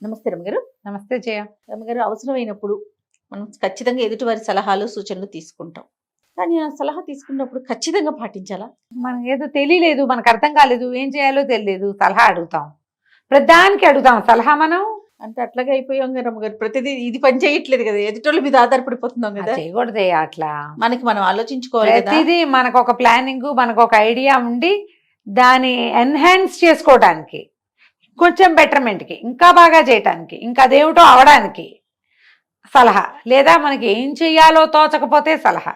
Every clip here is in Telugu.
నమస్తే రమగారు. నమస్తే జయ. రమగారు, అవసరమైనప్పుడు మనం ఖచ్చితంగా ఎదుటివారి సలహాలు, సూచనలు తీసుకుంటాం. కానీ ఆ సలహా తీసుకున్నప్పుడు ఖచ్చితంగా పాటించాలా? మనకి ఏదో తెలియలేదు, మనకు అర్థం కాలేదు, ఏం చేయాలో తెలియదు, సలహా అడుగుతాం. ప్రతిదానికి అడుగుతాం సలహా మనం. అంటే అట్లాగే అయిపోయాం కదా రమగారు. ప్రతిదీ ఇది పని చేయట్లేదు కదా, ఎదుటోళ్ళ మీద ఆధారపడిపోతున్నాం అది కదా. చేయకూడదు అట్లా. మనకి మనం ఆలోచించుకోవాలి కదా. ప్రతిదీ మనకు ఒక ప్లానింగ్, మనకు ఒక ఐడియా ఉండి దాన్ని ఎన్హాన్స్ చేసుకోవడానికి, కొంచెం బెటర్మెంట్కి, ఇంకా బాగా చేయటానికి, ఇంకా అదేమిటో అవడానికి సలహా. లేదా మనకి ఏం చెయ్యాలో తోచకపోతే సలహా.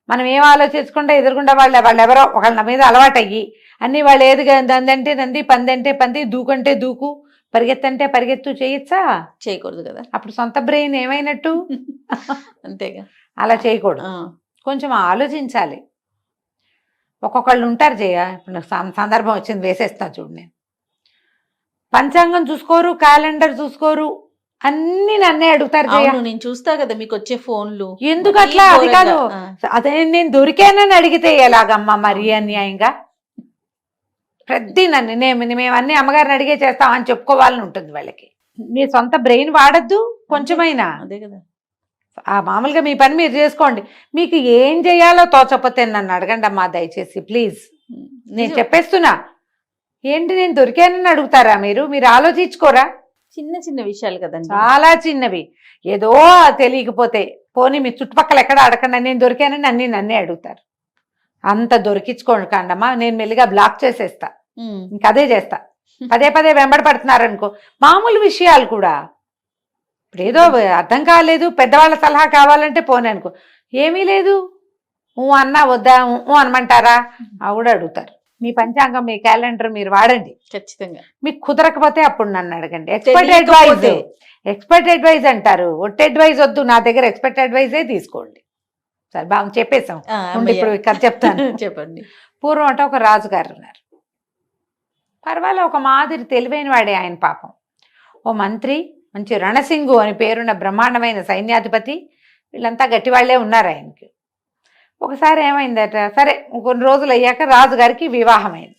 మనం ఏం ఆలోచించకుండా ఎదురుగుండా వాళ్ళు ఎవరో ఒకళ్ళ మీద అలవాటయ్యి అన్నీ వాళ్ళు ఏది దందంటే నంది, పందంటే పంది, దూకంటే దూకు, పరిగెత్తంటే పరిగెత్తు చేయొచ్చా? చేయకూడదు కదా. అప్పుడు సొంత బ్రెయిన్ ఏమైనట్టు? అంతేగా. అలా చేయకూడదు. కొంచెం ఆలోచించాలి. ఒక్కొక్కళ్ళు ఉంటారు జయ. ఇప్పుడు సందర్భం వచ్చింది, వేసేస్తా చూడు. నేను పంచాంగం చూసుకోరు, క్యాలెండర్ చూసుకోరు, అన్ని నన్నే అడుగుతారు జయ. నేను చూస్తా కదా మీకు వచ్చే ఫోన్లు. ఎందుకు అట్లా? అది కాదు, అదే నేను దొరికానని అడిగితే ఎలాగమ్మా మరి అన్యాయంగా? ప్రతి మేము అన్ని అమ్మగారిని అడిగే చేస్తామని చెప్పుకోవాలని ఉంటుంది వాళ్ళకి. మీ సొంత బ్రెయిన్ వాడద్దు కొంచెమైనా. అదే కదా. మామూలుగా మీ పని మీరు చేసుకోండి. మీకు ఏం చేయాలో తోచకపోతే నన్ను అడగండి అమ్మా దయచేసి ప్లీజ్. నేను చెప్పేస్తున్నా. ఏంటి నేను దొరికానని అడుగుతారా మీరు ఆలోచించుకోరా? చిన్న చిన్న విషయాలు కదండి, చాలా చిన్నవి. ఏదో తెలియకపోతే పోనీ మీ చుట్టుపక్కల ఎక్కడ అడగండి, నేను దొరికానని అన్ని నన్నే అడుగుతారు. అంత దొరికించుకోండి కాండమ్మా, నేను మెల్లిగా బ్లాక్ చేసేస్తా. ఇంకదే చేస్తా. పదే పదే వెంబడి పడుతున్నారనుకో, మామూలు విషయాలు కూడా. ఇప్పుడు ఏదో అర్థం కాలేదు, పెద్దవాళ్ళ సలహా కావాలంటే పోనీ అనుకో, ఏమీ లేదు అన్నా వద్దా అనమంటారా? అవి కూడా అడుగుతారు. మీ పంచాంగం, మీ క్యాలెండర్ మీరు వాడండి ఖచ్చితంగా. మీకు కుదరకపోతే అప్పుడు నన్ను అడగండి. ఎక్స్పర్ట్ అడ్వైజ్ అంటారు, ఒట్టి అడ్వైజ్ వద్దు. నా దగ్గర ఎక్స్పర్ట్ అడ్వైజే తీసుకోండి. సరే బాగా చెప్పేశాం. ఇప్పుడు కథ చెప్తాను. చెప్పండి. పూర్వం అంటే ఒక రాజుగారు ఉన్నారు. పర్వాలేదు, ఒక మాదిరి తెలివైన వాడే ఆయన. పాపం ఓ మంత్రి, మంచి రణసింగు అని పేరున్న బ్రహ్మాండమైన సైన్యాధిపతి, వీళ్ళంతా గట్టివాళ్లే ఉన్నారు ఆయనకి. ఒకసారి ఏమైందట, సరే కొన్ని రోజులు అయ్యాక రాజుగారికి వివాహమైంది.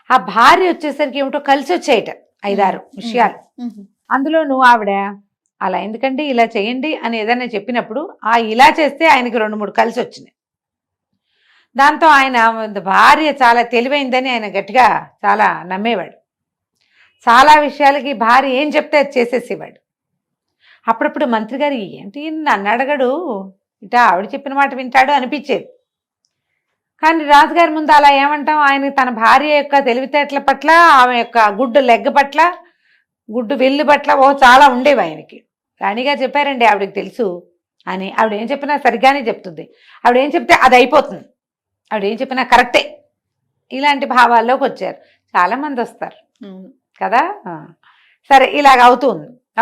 ఆ భార్య వచ్చేసరికి ఏమిటో కలిసి వచ్చేయట 5-6 విషయాలు. అందులోనూ ఆవిడ అలా ఎందుకండి ఇలా చేయండి అని ఏదైనా చెప్పినప్పుడు ఇలా చేస్తే ఆయనకి 2-3 కలిసి వచ్చినాయి. దాంతో ఆయన భార్య చాలా తెలివైందని ఆయన గట్టిగా చాలా నమ్మేవాడు. చాలా విషయాలకి భార్య ఏం చెప్తే అది చేసేసేవాడు. అప్పుడప్పుడు మంత్రి గారు ఏంటి నన్ను అడగడు, ఇటా ఆవిడ చెప్పిన మాట వింటాడు అనిపించేది. కానీ రాజుగారి ముందు అలా ఏమంటాం, ఆయన తన భార్య యొక్క తెలివితేటల పట్ల, ఆమె యొక్క గుడ్డు లెగ్గ పట్ల, గుడ్డు వెల్లు పట్ల చాలా ఉండేవి ఆయనకి. రాణిగారు చెప్పారండి ఆవిడకి తెలుసు అని. ఆవిడ ఏం చెప్పినా సరిగ్గానే చెప్తుంది, ఆవిడ ఏం చెప్తే అది అయిపోతుంది, ఆవిడ ఏం చెప్పినా కరెక్టే. ఇలాంటి భావాల్లోకి వచ్చారు చాలామంది వస్తారు కదా. సరే ఇలాగ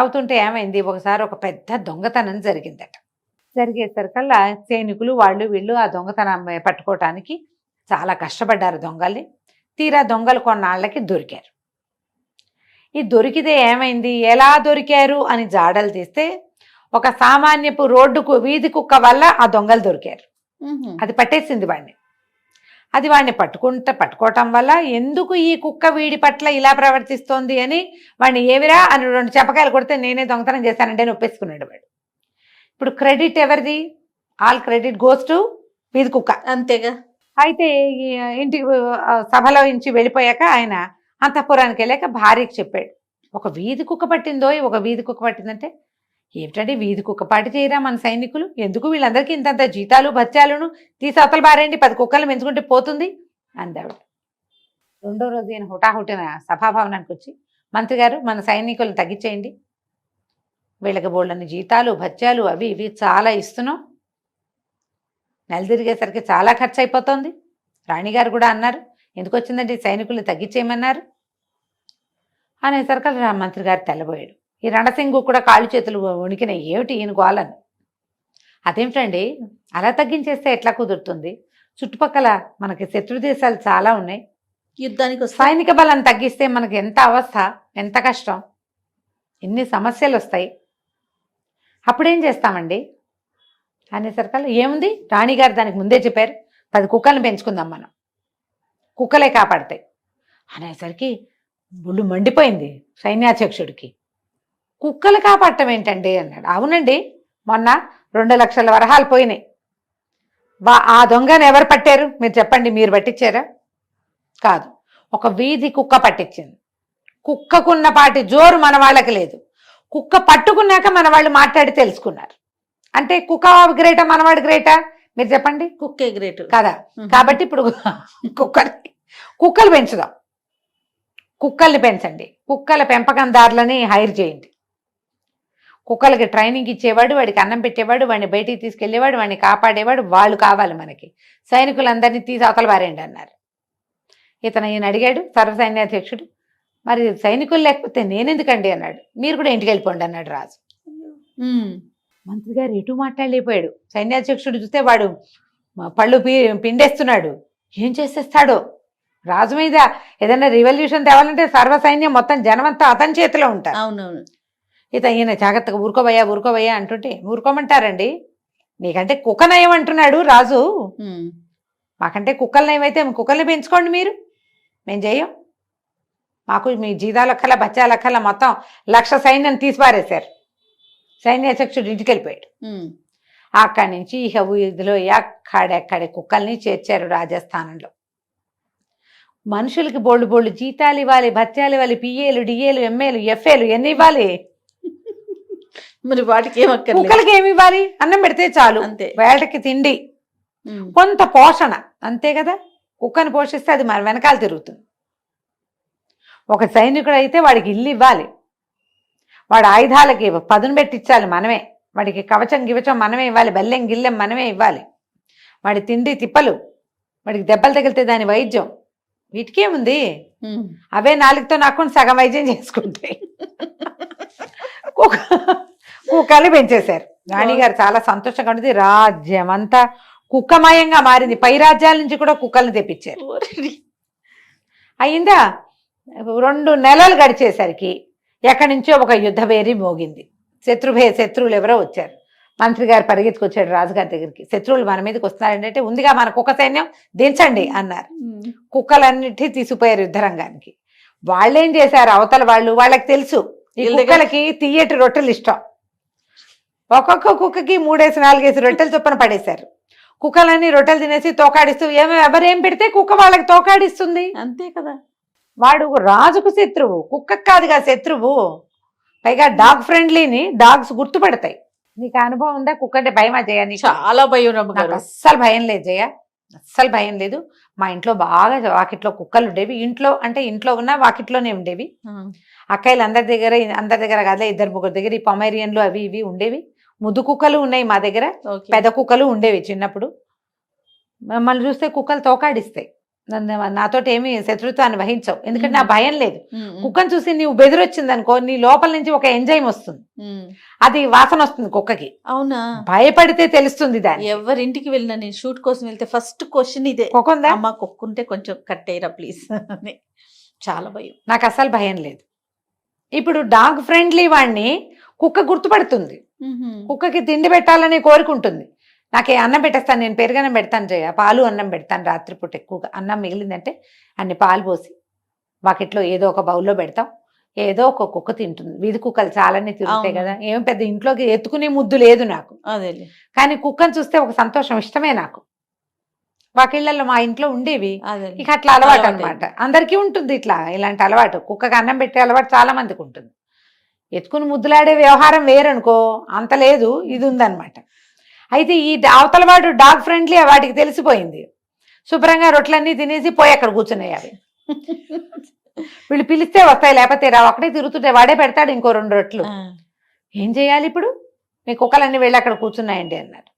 అవుతుంటే ఏమైంది, ఒకసారి ఒక పెద్ద దొంగతనం జరిగిందట. జరిగేసరికల్లా సైనికులు వీళ్ళు ఆ దొంగతనం పట్టుకోవటానికి చాలా కష్టపడ్డారు దొంగల్ని. తీరా దొంగలు కొన్నాళ్ళకి దొరికారు. ఈ దొరికితే ఏమైంది, ఎలా దొరికారు అని జాడలు తీస్తే ఒక సామాన్యపు రోడ్డుకు వీధి కుక్క వల్ల ఆ దొంగలు దొరికారు. అది పట్టేసింది వాడిని. అది వాడిని పట్టుకోవటం వల్ల ఎందుకు ఈ కుక్క వీడి పట్ల ఇలా ప్రవర్తిస్తోంది అని వాడిని ఏవిరా అని 2 చెప్పకాయలు కొడితే నేనే దొంగతనం చేశానంటే ఒప్పేసుకున్నాడు వాడు. ఇప్పుడు క్రెడిట్ ఎవరిది? ఆల్ క్రెడిట్ గోస్ టు వీధి కుక్క. అంతేగా. అయితే ఇంటికి సభలో నుంచి వెళ్ళిపోయాక ఆయన అంతఃపురానికి వెళ్ళాక భార్యకి చెప్పాడు, ఒక వీధి కుక్క పట్టిందో, ఒక వీధి కుక్క పట్టిందంటే, ఏమిటంటే వీధి కుక్క పాటి చేయరా మన సైనికులు, ఎందుకు వీళ్ళందరికీ ఇంతంత జీతాలు భత్యాలను తీసి అవతల బారేంటి, 10 కుక్కలు పెంచుకుంటే పోతుంది అందావిడ. 2వ రోజు ఈయన హుటాహుటిన సభాభవనానికి వచ్చి, మంత్రి గారు మన సైనికులను తగ్గించేయండి, వీళ్ళకి బోళ్ళని జీతాలు భత్యాలు అవి ఇవి చాలా ఇస్తున్నాం, నెల తిరిగేసరికి చాలా ఖర్చు అయిపోతుంది. రాణిగారు కూడా అన్నారు, ఎందుకు వచ్చిందంటే సైనికుల్ని తగ్గించేయమన్నారు అనేసరికి మంత్రి గారు తెల్లబోయాడు. ఈ రణసింగు కూడా కాళ్ళు చేతులు వణికినాయి, ఏమిటి ఈయన గోలని. అదేమిటండి అలా తగ్గించేస్తే ఎట్లా కుదురుతుంది, చుట్టుపక్కల మనకి శత్రు దేశాలు చాలా ఉన్నాయి, యుద్ధానికి సైనిక బలం తగ్గిస్తే మనకి ఎంత అవస్థ, ఎంత కష్టం, ఎన్ని సమస్యలు వస్తాయి, అప్పుడేం చేస్తామండి అనేసరికల్లా ఏముంది, రాణిగారు దానికి ముందే చెప్పారు, 10 కుక్కలను పెంచుకుందాం మనం, కుక్కలే కాపాడతాయి అనేసరికి బుళ్ళు మండిపోయింది సైన్యాధ్యక్షుడికి. కుక్కలు కాపాడటం ఏంటండి అన్నాడు. అవునండి, మొన్న 2 లక్షల వరహాలు పోయినాయి. ఆ దొంగను ఎవరు పట్టారు మీరు చెప్పండి, మీరు పట్టించారా? కాదు, ఒక వీధి కుక్క పట్టించింది. కుక్కకున్న పాటి జోరు మన వాళ్ళకి లేదు. కుక్క పట్టుకున్నాక మన వాళ్ళు మాట్లాడి తెలుసుకున్నారు. అంటే కుక్క గ్రేటా మనవాడు గ్రేటా మీరు చెప్పండి? కుక్కే గ్రేట్ కదా. కాబట్టి ఇప్పుడు కుక్కలు పెంచుదాం, కుక్కల్ని పెంచండి, కుక్కల పెంపకందారులని హైర్ చేయండి. కుక్కలకి ట్రైనింగ్ ఇచ్చేవాడు, వాడికి అన్నం పెట్టేవాడు, వాడిని బయటికి తీసుకెళ్లేవాడు, వాడిని కాపాడేవాడు, వాళ్ళు కావాలి మనకి. సైనికులందరినీ తీసి అవతల పారేయండి అన్నారు. ఈయన అడిగాడు సర్వసైన్యాధ్యక్షుడు, మరి సైనికులు లేకపోతే నేనెందుకండి అన్నాడు. మీరు కూడా ఇంటికి వెళ్ళిపోండి అన్నాడు రాజు. మంత్రి గారు ఎటు మాట్లాడలేకపోయాడు. సైన్యాధ్యక్షుడు చూస్తే వాడు పళ్ళు పిండేస్తున్నాడు. ఏం చేసేస్తాడో. రాజు మీద ఏదైనా రివల్యూషన్ తేవాలంటే సర్వసైన్యం మొత్తం జనమంతా అతని చేతిలో ఉంటారు. అవునవును. ఈయన జాగ్రత్తగా ఊరుకోబోయా అంటుంటే ఊరుకోమంటారండి. నీకంటే కుక్క నయం అంటున్నాడు రాజు. మాకంటే కుక్కలు నయమైతే కుక్కల్ని పెంచుకోండి మీరు, మేము చేయం. మాకు మీ జీతాలక్కల బచ్చాలక్కల మొత్తం 1,00,000 సైన్యం తీసిపారేశారు. సైన్యాధ్యక్షుడు ఇంటికి వెళ్ళిపోయాడు. అక్కడి నుంచి ఇక వీధిలో ఎక్కడెక్కడి కుక్కల్ని చేర్చారు రాజస్థానంలో. మనుషులకి బోళ్ళు జీతాలు ఇవ్వాలి, భత్యాలు ఇవ్వాలి, పిఏలు, డిఏలు, ఎంఏలు, ఎఫ్ఏలు ఎన్ని ఇవ్వాలి? మరి వాటికి కుక్కలకి ఏమి ఇవ్వాలి? అన్నం పెడితే చాలు, అంతే. వేటకి తిండి, కొంత పోషణ, అంతే కదా. కుక్కను పోషిస్తే అది మన వెనకాల తిరుగుతుంది. ఒక సైనికుడు అయితే వాడికి ఇల్లు ఇవ్వాలి, వాడి ఆయుధాలకి పదును పెట్టించాలి మనమే, వాడికి కవచం గివచం మనమే ఇవ్వాలి, బల్లెం గిల్లెం మనమే ఇవ్వాలి, వాడి తిండి తిప్పలు, వాడికి దెబ్బలు తగిలితే దాని వైద్యం, వీటికేముంది? అవే నాలుగుతో నాకు సగం వైద్యం చేసుకుంటాయి. కుక్కలు పెంచేశారు. రాణిగారు చాలా సంతోషంగా ఉండేది. రాజ్యం అంతా కుక్కమయంగా మారింది. పై రాజ్యాల నుంచి కూడా కుక్కల్ని తెప్పించారు. అయిందా? 2 నెలలు గడిచేసరికి ఎక్కడి నుంచో ఒక యుద్ధ వేరి మోగింది. శత్రువులు ఎవరో వచ్చారు. మంత్రి గారు పరిగెత్తుకొచ్చాడు రాజుగారి దగ్గరికి. శత్రువులు మన మీదకి వస్తున్నారంటే ఉందిగా మన కుక్క సైన్యం, దించండి అన్నారు. కుక్కలన్నిటి తీసుకుపోయారు యుద్ధరంగానికి. వాళ్ళేం చేశారు అవతల వాళ్ళకి తెలుసు ఈ కుక్కలకి తియ్యటి రొట్టెలు ఇష్టం. ఒక్కొక్క కుక్కకి 3-4 రొట్టెలు చొప్పున పడేశారు. కుక్కలన్నీ రొట్టెలు తినేసి తోకాడిస్తూ ఎవరేం పెడితే కుక్క వాళ్ళకి తోకాడిస్తుంది. అంతే కదా. వాడు రాజుకు శత్రువు, కుక్కకు కాదుగా శత్రువు. పైగా డాగ్ ఫ్రెండ్లీని డాగ్స్ గుర్తుపడతాయి. నీకు అనుభవం ఉందా? కుక్క అంటే భయమా జయ? చాలా భయం. నాకు అస్సలు భయం లేదు జయ, అస్సలు భయం లేదు. మా ఇంట్లో బాగా వాకిట్లో కుక్కలు ఉండేవి. ఇంట్లో ఉన్నా వాకిట్లోనే ఉండేవి. అక్కయ్యలు అందరి దగ్గర కాదులే, 2-3 దగ్గర ఈ పొమేరియన్లు అవి ఇవి ఉండేవి. ముద్దు కుక్కలు ఉన్నాయి మా దగ్గర, పెద్ద కుక్కలు ఉండేవి చిన్నప్పుడు. మమ్మల్ని చూస్తే కుక్కలు తోకాడిస్తాయి. నాతోటి ఏమి శత్రుత్వాన్ని వహించవు, ఎందుకంటే నా భయం లేదు. కుక్కను చూసి నీవు బెదిరొచ్చింది అనుకో, నీ లోపల నుంచి ఒక ఎంజైమ్ వస్తుంది, అది వాసన వస్తుంది కుక్కకి. అవునా? భయపడితే తెలుస్తుంది దాన్ని. ఎవరింటికి వెళ్ళినా నేను షూట్ కోసం వెళ్తే ఫస్ట్ క్వశ్చన్ ఇదే, కుక్కుందా? అమ్మ కుక్కుంటే కొంచెం కట్టేయరా ప్లీజ్ అని. చాలా భయం. నాకు అసలు భయం లేదు. ఇప్పుడు డాగ్ ఫ్రెండ్లీ వాడిని కుక్క గుర్తుపడుతుంది. కుక్కకి తిండి పెట్టాలని కోరుకుంటుంది. నాకే అన్నం పెట్టేస్తాను, నేను పెరుగన్నం పెడతాను జయ, పాలు అన్నం పెడతాను. రాత్రిపూట ఎక్కువగా అన్నం మిగిలిందంటే అన్ని పాలు పోసి వాకిట్లో ఏదో ఒక బౌల్లో పెడతాం, ఏదో ఒక కుక్క తింటుంది. వీధి కుక్కలు చాలానే తిరుగుతాయి కదా, ఏం పెద్ద ఇంట్లోకి ఎత్తుకునే ముద్దు లేదు నాకు. అదే, కానీ కుక్కను చూస్తే ఒక సంతోషం, ఇష్టమే నాకు. వాకిళ్ళల్లో మా ఇంట్లో ఉండేవి. ఇక అట్లా అలవాటు అనమాట. అందరికీ ఉంటుంది ఇలాంటి అలవాటు. కుక్కకి అన్నం పెట్టే అలవాటు చాలా మందికి ఉంటుంది. ఎత్తుకుని ముద్దులాడే వ్యవహారం వేరనుకో, అంత లేదు, ఇది ఉందన్నమాట. అయితే ఈ అవతలవాడు డాగ్ ఫ్రెండ్లీ వాటికి తెలిసిపోయింది. శుభ్రంగా రొట్లన్నీ తినేసి పోయి అక్కడ కూర్చున్నాయి అవి. వీళ్ళు పిలిస్తే వస్తాయి, లేకపోతే రావు. అక్కడే తిరుగుతుంటే వాడే పెడతాడు ఇంకో 2 రొట్లు. ఏం చేయాలి ఇప్పుడు? మీ కుక్కలన్నీ వెళ్ళి అక్కడ కూర్చున్నాయండి అన్నారు.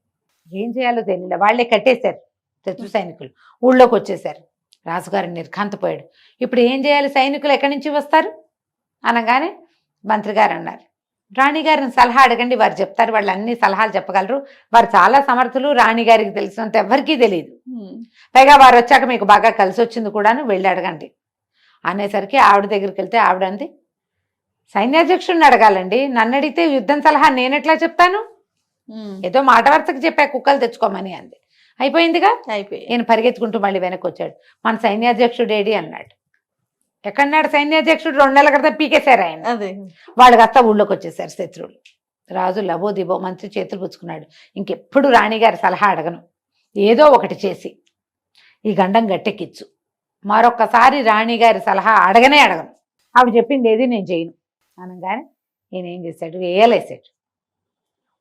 ఏం చేయాలో తెలియదు. వాళ్ళే కట్టేశారు శత్రు సైనికులు. ఊళ్ళోకి వచ్చేసారు. రాజుగారు నిర్ఘాంతపోయాడు. ఇప్పుడు ఏం చేయాలి? సైనికులు ఎక్కడి నుంచి వస్తారు అనగానే మంత్రి గారు అన్నారు, రాణిగారిని సలహా అడగండి, వారు చెప్తారు, వాళ్ళు అన్ని సలహాలు చెప్పగలరు, వారు చాలా సమర్థులు, రాణిగారికి తెలిసినంత ఎవరికీ తెలియదు. పైగా వారు వచ్చాక మీకు బాగా కలిసి వచ్చింది కూడాను, వెళ్ళి అడగండి అనేసరికి ఆవిడ దగ్గరికి వెళ్తే ఆవిడ అంది, సైన్యాధ్యక్షుడిని అడగాలండి, నన్ను అడిగితే యుద్ధం సలహా నేనెట్లా చెప్తాను? ఏదో మాట వరుసకి చెప్పా కుక్కలు తెచ్చుకోమని అంది. అయిపోయిందిగా. నేను పరిగెత్తుకుంటూ మళ్ళీ వెనక్కి వచ్చాడు. మన సైన్యాధ్యక్షుడు ఏడి అన్నాడు. ఎక్కడన్నాడు సైన్యాధ్యక్షుడు 2 నెలల క్రితం పీకేశారు ఆయన. అదే వాళ్ళు కాస్త ఊళ్ళోకి వచ్చేసారు శత్రువులు. రాజు లబో దిబో మంత్రి చేతులు పుచ్చుకున్నాడు. ఇంకెప్పుడు రాణిగారి సలహా అడగను, ఏదో ఒకటి చేసి ఈ గండం గట్టెక్కిచ్చు, మరొక్కసారి రాణిగారి సలహా అడగను. ఆవిడ చెప్పింది ఏది నేను చేయను అనగానే ఈయన ఏం చేశాడు, వేయలేసాడు.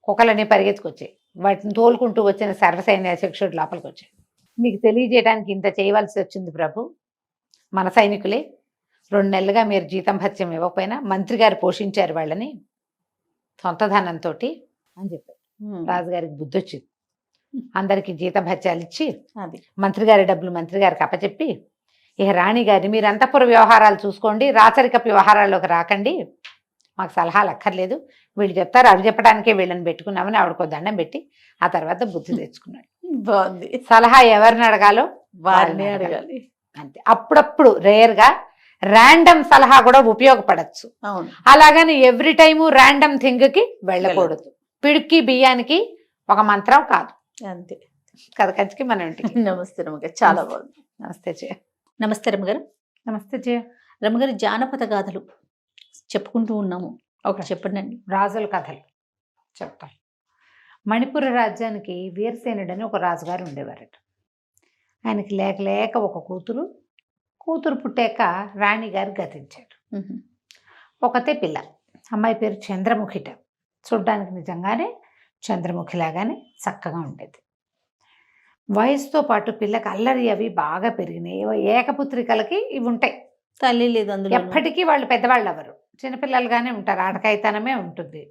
కుక్కలన్నీ పరిగెత్తుకొచ్చాయి. వాటిని తోలుకుంటూ వచ్చిన సర్వసైన్యాధ్యక్షుడు లోపలికి వచ్చాడు. మీకు తెలియజేయడానికి ఇంత చేయవలసి వచ్చింది ప్రభు, మన సైనికులే 2 నెలలుగా మీరు జీతం భత్యం ఇవ్వకపోయినా మంత్రి గారు పోషించారు వాళ్ళని సొంత ధనంతో అని చెప్పారు. రాజుగారికి బుద్ధి వచ్చింది. అందరికీ జీత భత్యాలు ఇచ్చి అది మంత్రి గారి డబ్బులు మంత్రి గారికి అప్పచెప్పి, ఇక రాణి గారిని మీరు అంతఃపుర వ్యవహారాలు చూసుకోండి, రాచరికపు వ్యవహారాల్లోకి రాకండి, మాకు సలహాలు అక్కర్లేదు, వీళ్ళు చెప్తారు అవి చెప్పడానికే వీళ్ళని పెట్టుకున్నామని ఆవిడకో దండం పెట్టి ఆ తర్వాత బుద్ధి తెచ్చుకున్నాడు. బాగుంది. సలహా ఎవరిని అడగాలో వారిని అడగాలి. అంతే. అప్పుడప్పుడు రేర్గా ర్యాండమ్ సలహా కూడా ఉపయోగపడచ్చు. అవును. అలాగని ఎవ్రీ టైము ర్యాండమ్ థింగ్కి వెళ్ళకూడదు. పిడికి బియ్యానికి ఒక మంత్రం కాదు. అంతే కథ కంచికి మన ఇంటికి. నమస్తే రమ్మగారు, చాలా బాగుంది. నమస్తే జయ. నమస్తే రమ్మగారు. నమస్తే జయ. రమ్మగారు, జానపద గాథలు చెప్పుకుంటూ ఉన్నాము, ఒకటి చెప్పండి. రాజుల కథలు చెప్తాం. మణిపుర రాజ్యానికి వీరసేనుడని ఒక రాజుగారు ఉండేవారట. ఆయనకి లేక లేక ఒక కూతురు పుట్టాక రాణిగారు గతించాడు. ఒకతే పిల్ల, అమ్మాయి పేరు చంద్రముఖిట. చూడ్డానికి నిజంగానే చంద్రముఖిలాగానే చక్కగా ఉండేది. వయసుతో పాటు పిల్లకి అల్లరి అవి బాగా పెరిగినాయి. ఏకపుత్రికలకి ఇవి ఉంటాయి, తల్లి లేదు అందులో. ఎప్పటికీ వాళ్ళు పెద్దవాళ్ళు అవ్వరు, చిన్నపిల్లలుగానే ఉంటారు, ఆడకాయితనమే ఉంటుంది,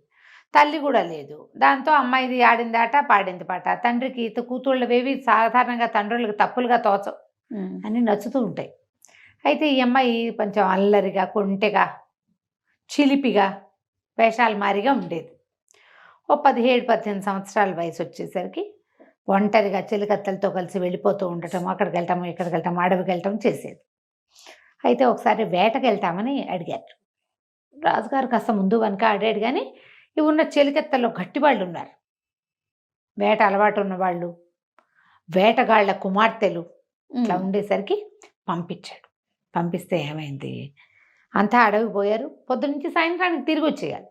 తల్లి కూడా లేదు. దాంతో అమ్మాయిది ఆడిందాట పాడింది పాట. తండ్రికి కూతుళ్ళవేవి సాధారణంగా తండ్రులకు తప్పులుగా తోచవు, అని నచ్చుతూ ఉంటాయి. అయితే ఈ అమ్మాయి కొంచెం అల్లరిగా, కొంటెగా, చిలిపిగా, వేషాలు మారిగా ఉండేది. ఓ 17-18 సంవత్సరాల వయసు వచ్చేసరికి ఒంటరిగా చెలికత్తలతో కలిసి వెళ్ళిపోతూ ఉండటం, అక్కడికి వెళ్తాము ఇక్కడికి వెళ్తాము అడవికి వెళ్ళటం చేసేది. అయితే ఒకసారి వేటకి వెళ్తామని అడిగారు. రాజుగారు కాస్త ముందు వెనక ఆడాడు, కానీ ఇవి ఉన్న చెలికత్తల్లో గట్టివాళ్ళు ఉన్నారు, వేట అలవాటు ఉన్నవాళ్ళు, వేటగాళ్ల కుమార్తెలు ఇట్లా ఉండేసరికి పంపించాడు. పంపిస్తే ఏమైంది, అంతా అడవికి పోయారు. పొద్దునుంచి సాయంత్రానికి తిరిగి వచ్చేయాలి.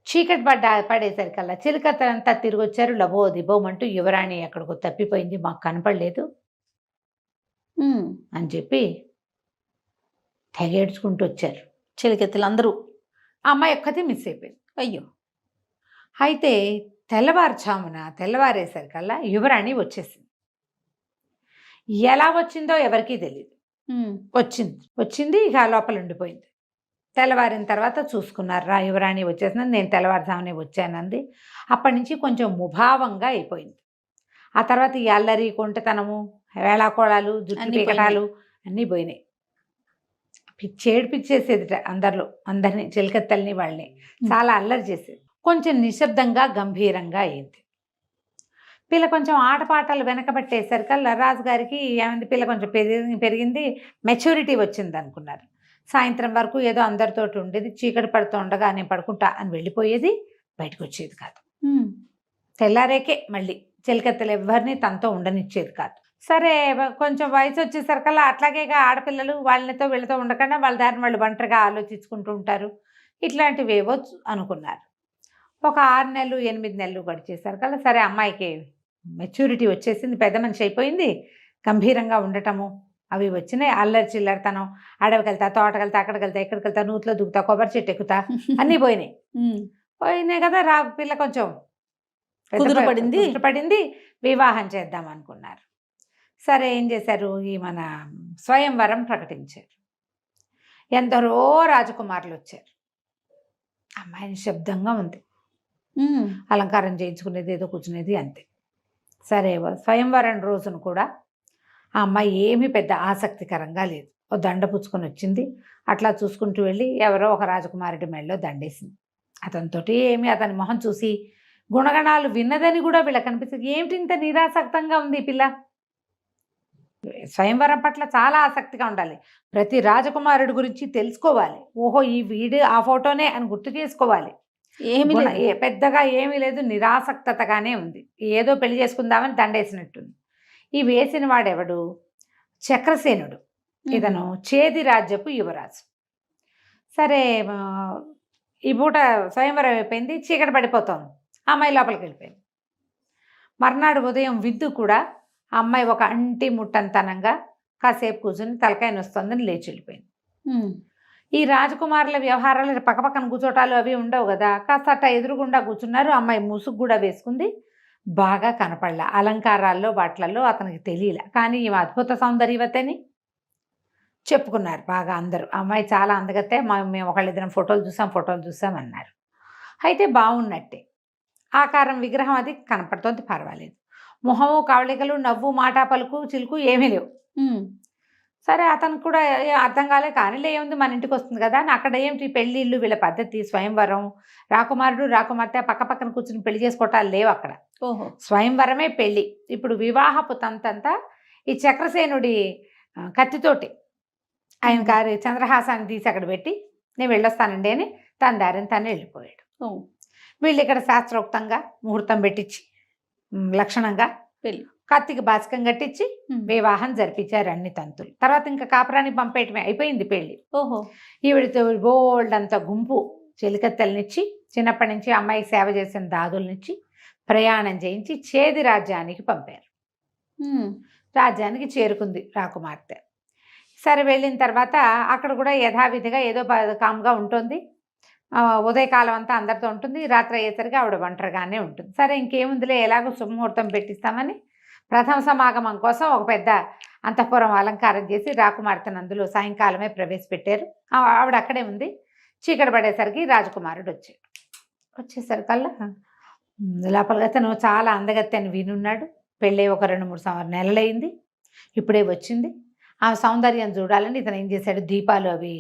చీకటి పడేసరికల్లా చిలికత్తలంతా తిరిగి వచ్చారు. లబో దిబోమంటూ యువరాణి ఎక్కడికో తప్పిపోయింది, మాకు కనపడలేదు అని చెప్పి తెగేడ్చుకుంటూ వచ్చారు చెలికెత్తలు అందరూ. ఆ అమ్మాయి ఒక్కతే మిస్ అయిపోయింది. అయ్యో. అయితే తెల్లవారేసరికల్లా యువరాణి వచ్చేసింది. ఎలా వచ్చిందో ఎవరికీ తెలియదు. వచ్చింది ఇక లోపల ఉండిపోయింది. తెల్లవారిన తర్వాత చూసుకున్నారు, రా యువరాణి వచ్చేసింది, నేను తెల్లవారుజామునే వచ్చానంది. అప్పటి నుంచి కొంచెం ముభావంగా అయిపోయింది. ఆ తర్వాత ఈ అల్లరి, కొంటతనము, వేళాకోళాలు, జుట్టు పీకటాలు అన్నీ పోయినాయి. ఏడిపించేసేది అందరినీ, చిలకత్తల్ని వాళ్ళని చాలా అల్లరి చేసేది. కొంచెం నిశ్శబ్దంగా గంభీరంగా అయింది. పిల్ల కొంచెం ఆటపాటలు వెనకబట్టేసరికల్లా రాజుగారికి ఏమైంది, పిల్ల కొంచెం పెరిగింది, మెచ్యూరిటీ వచ్చింది అనుకున్నారు. సాయంత్రం వరకు ఏదో అందరితోటి ఉండేది. చీకటి పడుతూ ఉండగా నేను పడుకుంటా అని వెళ్ళిపోయేది, బయటకు వచ్చేది కాదు. తెల్లారేకే మళ్ళీ చెలికత్తెలు ఎవరిని తనతో ఉండనిచ్చేది కాదు. సరే కొంచెం వయసు వచ్చేసరికల్లా అట్లాగే ఆడపిల్లలు వాళ్ళతో వీళ్ళతో ఉండకుండా వాళ్ళ దారిని వాళ్ళు ఒంటరిగా ఆలోచించుకుంటూ ఉంటారు, ఇట్లాంటివేవో అనుకున్నారు. ఒక 6 నెలలు 8 నెలలు గడిచేసరికల్లా సరే అమ్మాయికి మెచ్యూరిటీ వచ్చేసింది, పెద్ద మనిషి అయిపోయింది, గంభీరంగా ఉండటము అవి వచ్చినాయి. అల్లరి చిల్లరితనం, అడవికి వెళ్తా, తోటకి వెళ్తా, అక్కడికి వెళ్తా, ఇక్కడికి వెళ్తా, నూతిలో దిగుతా, కొబ్బరి చెట్టు ఎక్కుతా, అన్నీ పోయినాయి కదా. పిల్ల కొంచెం కుదురుపడింది, వివాహం చేద్దాం అనుకున్నారు. సరే ఏం చేశారు, ఈ మన స్వయంవరం ప్రకటించారు. ఎందరో రాజకుమారులు వచ్చారు. అమ్మాయి నిశ్శబ్దంగా ఉంది, అలంకారం చేయించుకునేది, ఏదో కూర్చునేది, అంతే. సరే స్వయంవరం రోజున కూడా ఆ అమ్మాయి ఏమీ పెద్ద ఆసక్తికరంగా లేదు. ఓ దండ పుచ్చుకొని వచ్చింది, అట్లా చూసుకుంటూ వెళ్ళి ఎవరో ఒక రాజకుమారుడి మెడలో దండేసింది. అతనితోటి ఏమి, అతని మొహం చూసి గుణగణాలు విన్నదని కూడా వీళ్ళకి కనిపిస్తుంది. ఏమిటి ఇంత నిరాసక్తంగా ఉంది ఈ పిల్ల. స్వయంవరం పట్ల చాలా ఆసక్తిగా ఉండాలి, ప్రతి రాజకుమారుడి గురించి తెలుసుకోవాలి, ఓహో ఈ వీడు ఆ ఫోటోనే అని గుర్తు చేసుకోవాలి. పెద్దగా ఏమీ లేదు, నిరాసక్తగానే ఉంది. ఏదో పెళ్లి చేసుకుందామని దండేసినట్టుంది. ఈ వేసిన వాడెవడు, చక్రసేనుడు. ఇతను చేది రాజ్యపు యువరాజు. సరే ఈ పూట స్వయంవరం అయిపోయింది, చీకటి పడిపోతుంది, అమ్మాయి లోపలికి వెళ్ళిపోయింది. మర్నాడు ఉదయం విద్దు కూడా ఆ అమ్మాయి ఒక అంటి ముట్టంతనంగా కాసేపు కూర్చుని తలకాయ నొస్తుందని లేచి వెళ్ళిపోయింది. ఈ రాజకుమారుల వ్యవహారాలు పక్కపక్కన కూర్చోటాలు అవి ఉండవు కదా, కాస్త అట్ట ఎదురుగుండా కూర్చున్నారు. అమ్మాయి ముసుగు కూడా వేసుకుంది, బాగా కనపడలే, అలంకారాల్లో వాటిలలో అతనికి తెలియలే. కానీ ఈ అద్భుత సౌందర్యవతని చెప్పుకున్నారు బాగా అందరూ. అమ్మాయి చాలా అందగతే, మేము ఒకళ్ళిద్దరం ఫోటోలు చూసాం అన్నారు. అయితే బాగున్నట్టే, ఆకారం విగ్రహం అది కనపడుతోంది, పర్వాలేదు. మొహము కవళికలు నవ్వు మాట పలుకు చిలుకు ఏమీ లేవు. సరే అతను కూడా అర్థం కాలే, కానీలే ఏముంది మన ఇంటికి వస్తుంది కదా అని. అక్కడ ఏమిటి పెళ్ళిళ్ళు, వీళ్ళ పద్ధతి స్వయంవరం, రాకుమారుడు రాకుమార్తె పక్క పక్కన కూర్చుని పెళ్లి చేసుకోవటాలు లేవు అక్కడ. స్వయంవరమే పెళ్ళి. ఇప్పుడు వివాహపు తంతంతా ఈ చక్రసేనుడి కత్తితోటి ఆయన గారి చంద్రహాసాన్ని తీసి అక్కడ పెట్టి నేను వెళ్ళొస్తానండి అని తన దారిని తను వెళ్ళిపోయాడు. వీళ్ళు ఇక్కడ శాస్త్రోక్తంగా ముహూర్తం పెట్టించి లక్షణంగా పెళ్ళి కత్తికి బాచకం కట్టించి వివాహం జరిపించారు అన్ని తంతులు. తర్వాత ఇంకా కాపురానికి పంపేయటమే, అయిపోయింది పెళ్లి. ఈవిడితో బోల్డ్ అంత గుంపు చెలికత్తెలనిచ్చి చిన్నప్పటి నుంచి అమ్మాయికి సేవ చేసిన దాదులనిచ్చి ప్రయాణం చేయించి చేది రాజ్యానికి పంపారు. రాజ్యానికి చేరుకుంది రాకుమార్తె. సరే వెళ్ళిన తర్వాత అక్కడ కూడా యథావిధిగా ఏదో కామ్గా ఉంటుంది. ఉదయకాలం అంతా అందరితో ఉంటుంది, రాత్రి అయ్యేసరికి ఆవిడ ఒంటరిగానే ఉంటుంది. సరే ఇంకేముందిలే, ఎలాగో శుభముహూర్తం పెట్టిస్తామని ప్రథమ సమాగమం కోసం ఒక పెద్ద అంతఃపురం అలంకారం చేసి రాకుమార్తెను అందులో సాయంకాలమే ప్రవేశపెట్టారు. ఆవిడ అక్కడే ఉంది. చీకటి పడేసరికి రాజకుమారుడు వచ్చేసరికల్లా లోపలిగా తను చాలా అందగత్తె అని వినున్నాడు. పెళ్ళి ఒక 2-3 నెలలైంది, ఇప్పుడే వచ్చింది. ఆ సౌందర్యం చూడాలని ఇతను ఏం చేశాడు, దీపాలు అవి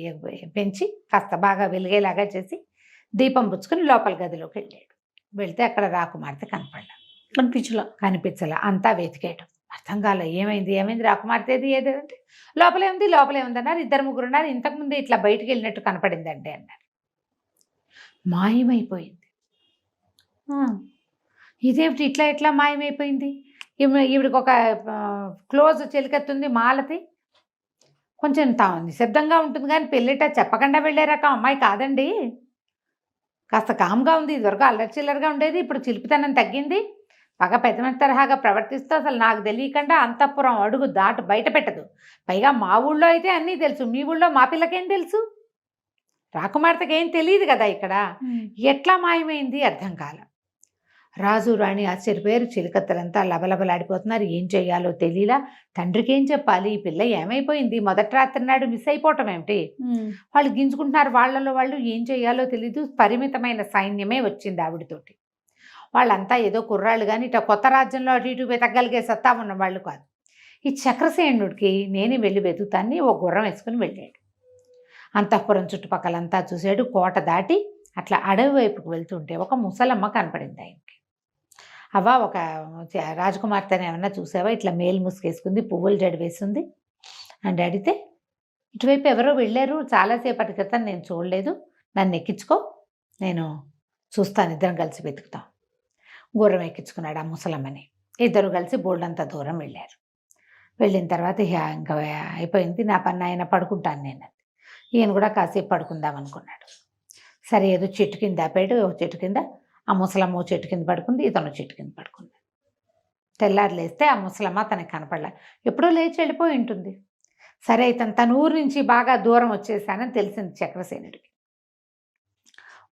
పెంచి కాస్త బాగా వెలిగేలాగా చేసి దీపం పుచ్చుకొని లోపల గదిలోకి వెళ్ళాడు. వెళ్తే అక్కడ రాకుమార్తె కనిపించలా. అంతా వెతికాడు, అర్థం కాలే, ఏమైంది రాకుమార్తెది ఏదంటే లోపలే ఉంది అన్నారు. 2-3 ఉన్నారు. ఇంతకుముందు ఇట్లా బయటికి వెళ్ళినట్టు కనపడిందండి అన్నారు. మాయమైపోయింది. ఇదేమిటి ఇట్లా మాయమైపోయింది? ఈవిడికి ఒక క్లోజ్ చెలికత్తుంది మాలతి, కొంచెం నిశ్శబ్దంగా ఉంటుంది కానీ పెళ్ళిట చెప్పకుండా వెళ్ళే రకం అమ్మాయి కాదండి. కాస్త కామ్గా ఉంది, ఇదివరకు అల్లరి చిల్లరగా ఉండేది, ఇప్పుడు చిలిపితనం తగ్గింది, బాగా పెద్ద తరహాగా ప్రవర్తిస్తూ అసలు నాకు తెలియకుండా అంతఃపురం అడుగు దాటు బయట పెట్టదు. పైగా మా ఊళ్ళో అయితే అన్నీ తెలుసు, మీ ఊళ్ళో మా పిల్లకేం తెలుసు? రాకుమార్తెకి ఏం తెలియదు కదా ఇక్కడ. ఎట్లా మాయమైంది అర్థం కాల. రాజు రాణి ఆశ్చర్యపోయారు. చిలికత్తలంతా లబలబలాడిపోతున్నారు, ఏం చెయ్యాలో తెలియలా. తండ్రికి ఏం చెప్పాలి, ఈ పిల్ల ఏమైపోయింది, మొదటి రాత్రి నాడు మిస్ అయిపోవటం ఏమిటి? వాళ్ళు గింజుకుంటున్నారు వాళ్ళలో వాళ్ళు, ఏం చెయ్యాలో తెలీదు. పరిమితమైన సైన్యమే వచ్చింది ఆవిడతోటి. వాళ్ళంతా ఏదో కుర్రాళ్ళు కానీ ఇట కొత్త రాజ్యంలో అటు ఇటు వెతకగలిగే సత్తా ఉన్న వాళ్ళు కాదు. ఈ చక్రసేనుడికి నేనే వెళ్ళి వెతుకుతాన్ని ఓ గుర్రం వేసుకుని వెళ్ళాడు. అంతఃపురం చుట్టుపక్కలంతా చూశాడు. కోట దాటి అట్లా అడవి వైపుకు వెళ్తుంటే ఒక ముసలమ్మ కనపడింది ఆయనకి. అవ్వ, ఒక రాజకుమార్తెని ఏమన్నా చూసావా, ఇట్లా మేలు ముసుకేసుకుంది, పువ్వులు జడి వేసింది అని అడిగితే, ఇటువైపు ఎవరో వెళ్ళారు చాలాసేపటి క్రితం, నేను చూడలేదు, నన్ను ఎక్కించుకో, నేను చూస్తాను, ఇద్దరం కలిసి వెతుకుతాం. గుర్రం ఎక్కించుకున్నాడు ఆ ముసలమ్మని. ఇద్దరు కలిసి బోల్డంత దూరం వెళ్ళారు. వెళ్ళిన తర్వాత ఇంకా అయిపోయింది, నా పని ఆయన పడుకుంటాను నేను. ఈయన కూడా కాసేపు పడుకుందాం అనుకున్నాడు. సరే ఏదో చెట్టు కింద ఆపాడు. చెట్టు కింద ఆ ముసలమ్మ చెట్టు కింద పడుకుంది, ఇతను చెట్టు కింద పడుకుంది. తెల్లారు లేస్తే ఆ ముసలమ్మ తనకి కనపడలే, ఎప్పుడో లేచి వెళ్ళిపోయి ఉంటుంది. సరే ఇతను తన ఊరు నుంచి బాగా దూరం వచ్చేసానని తెలిసింది చక్రసేనుడికి.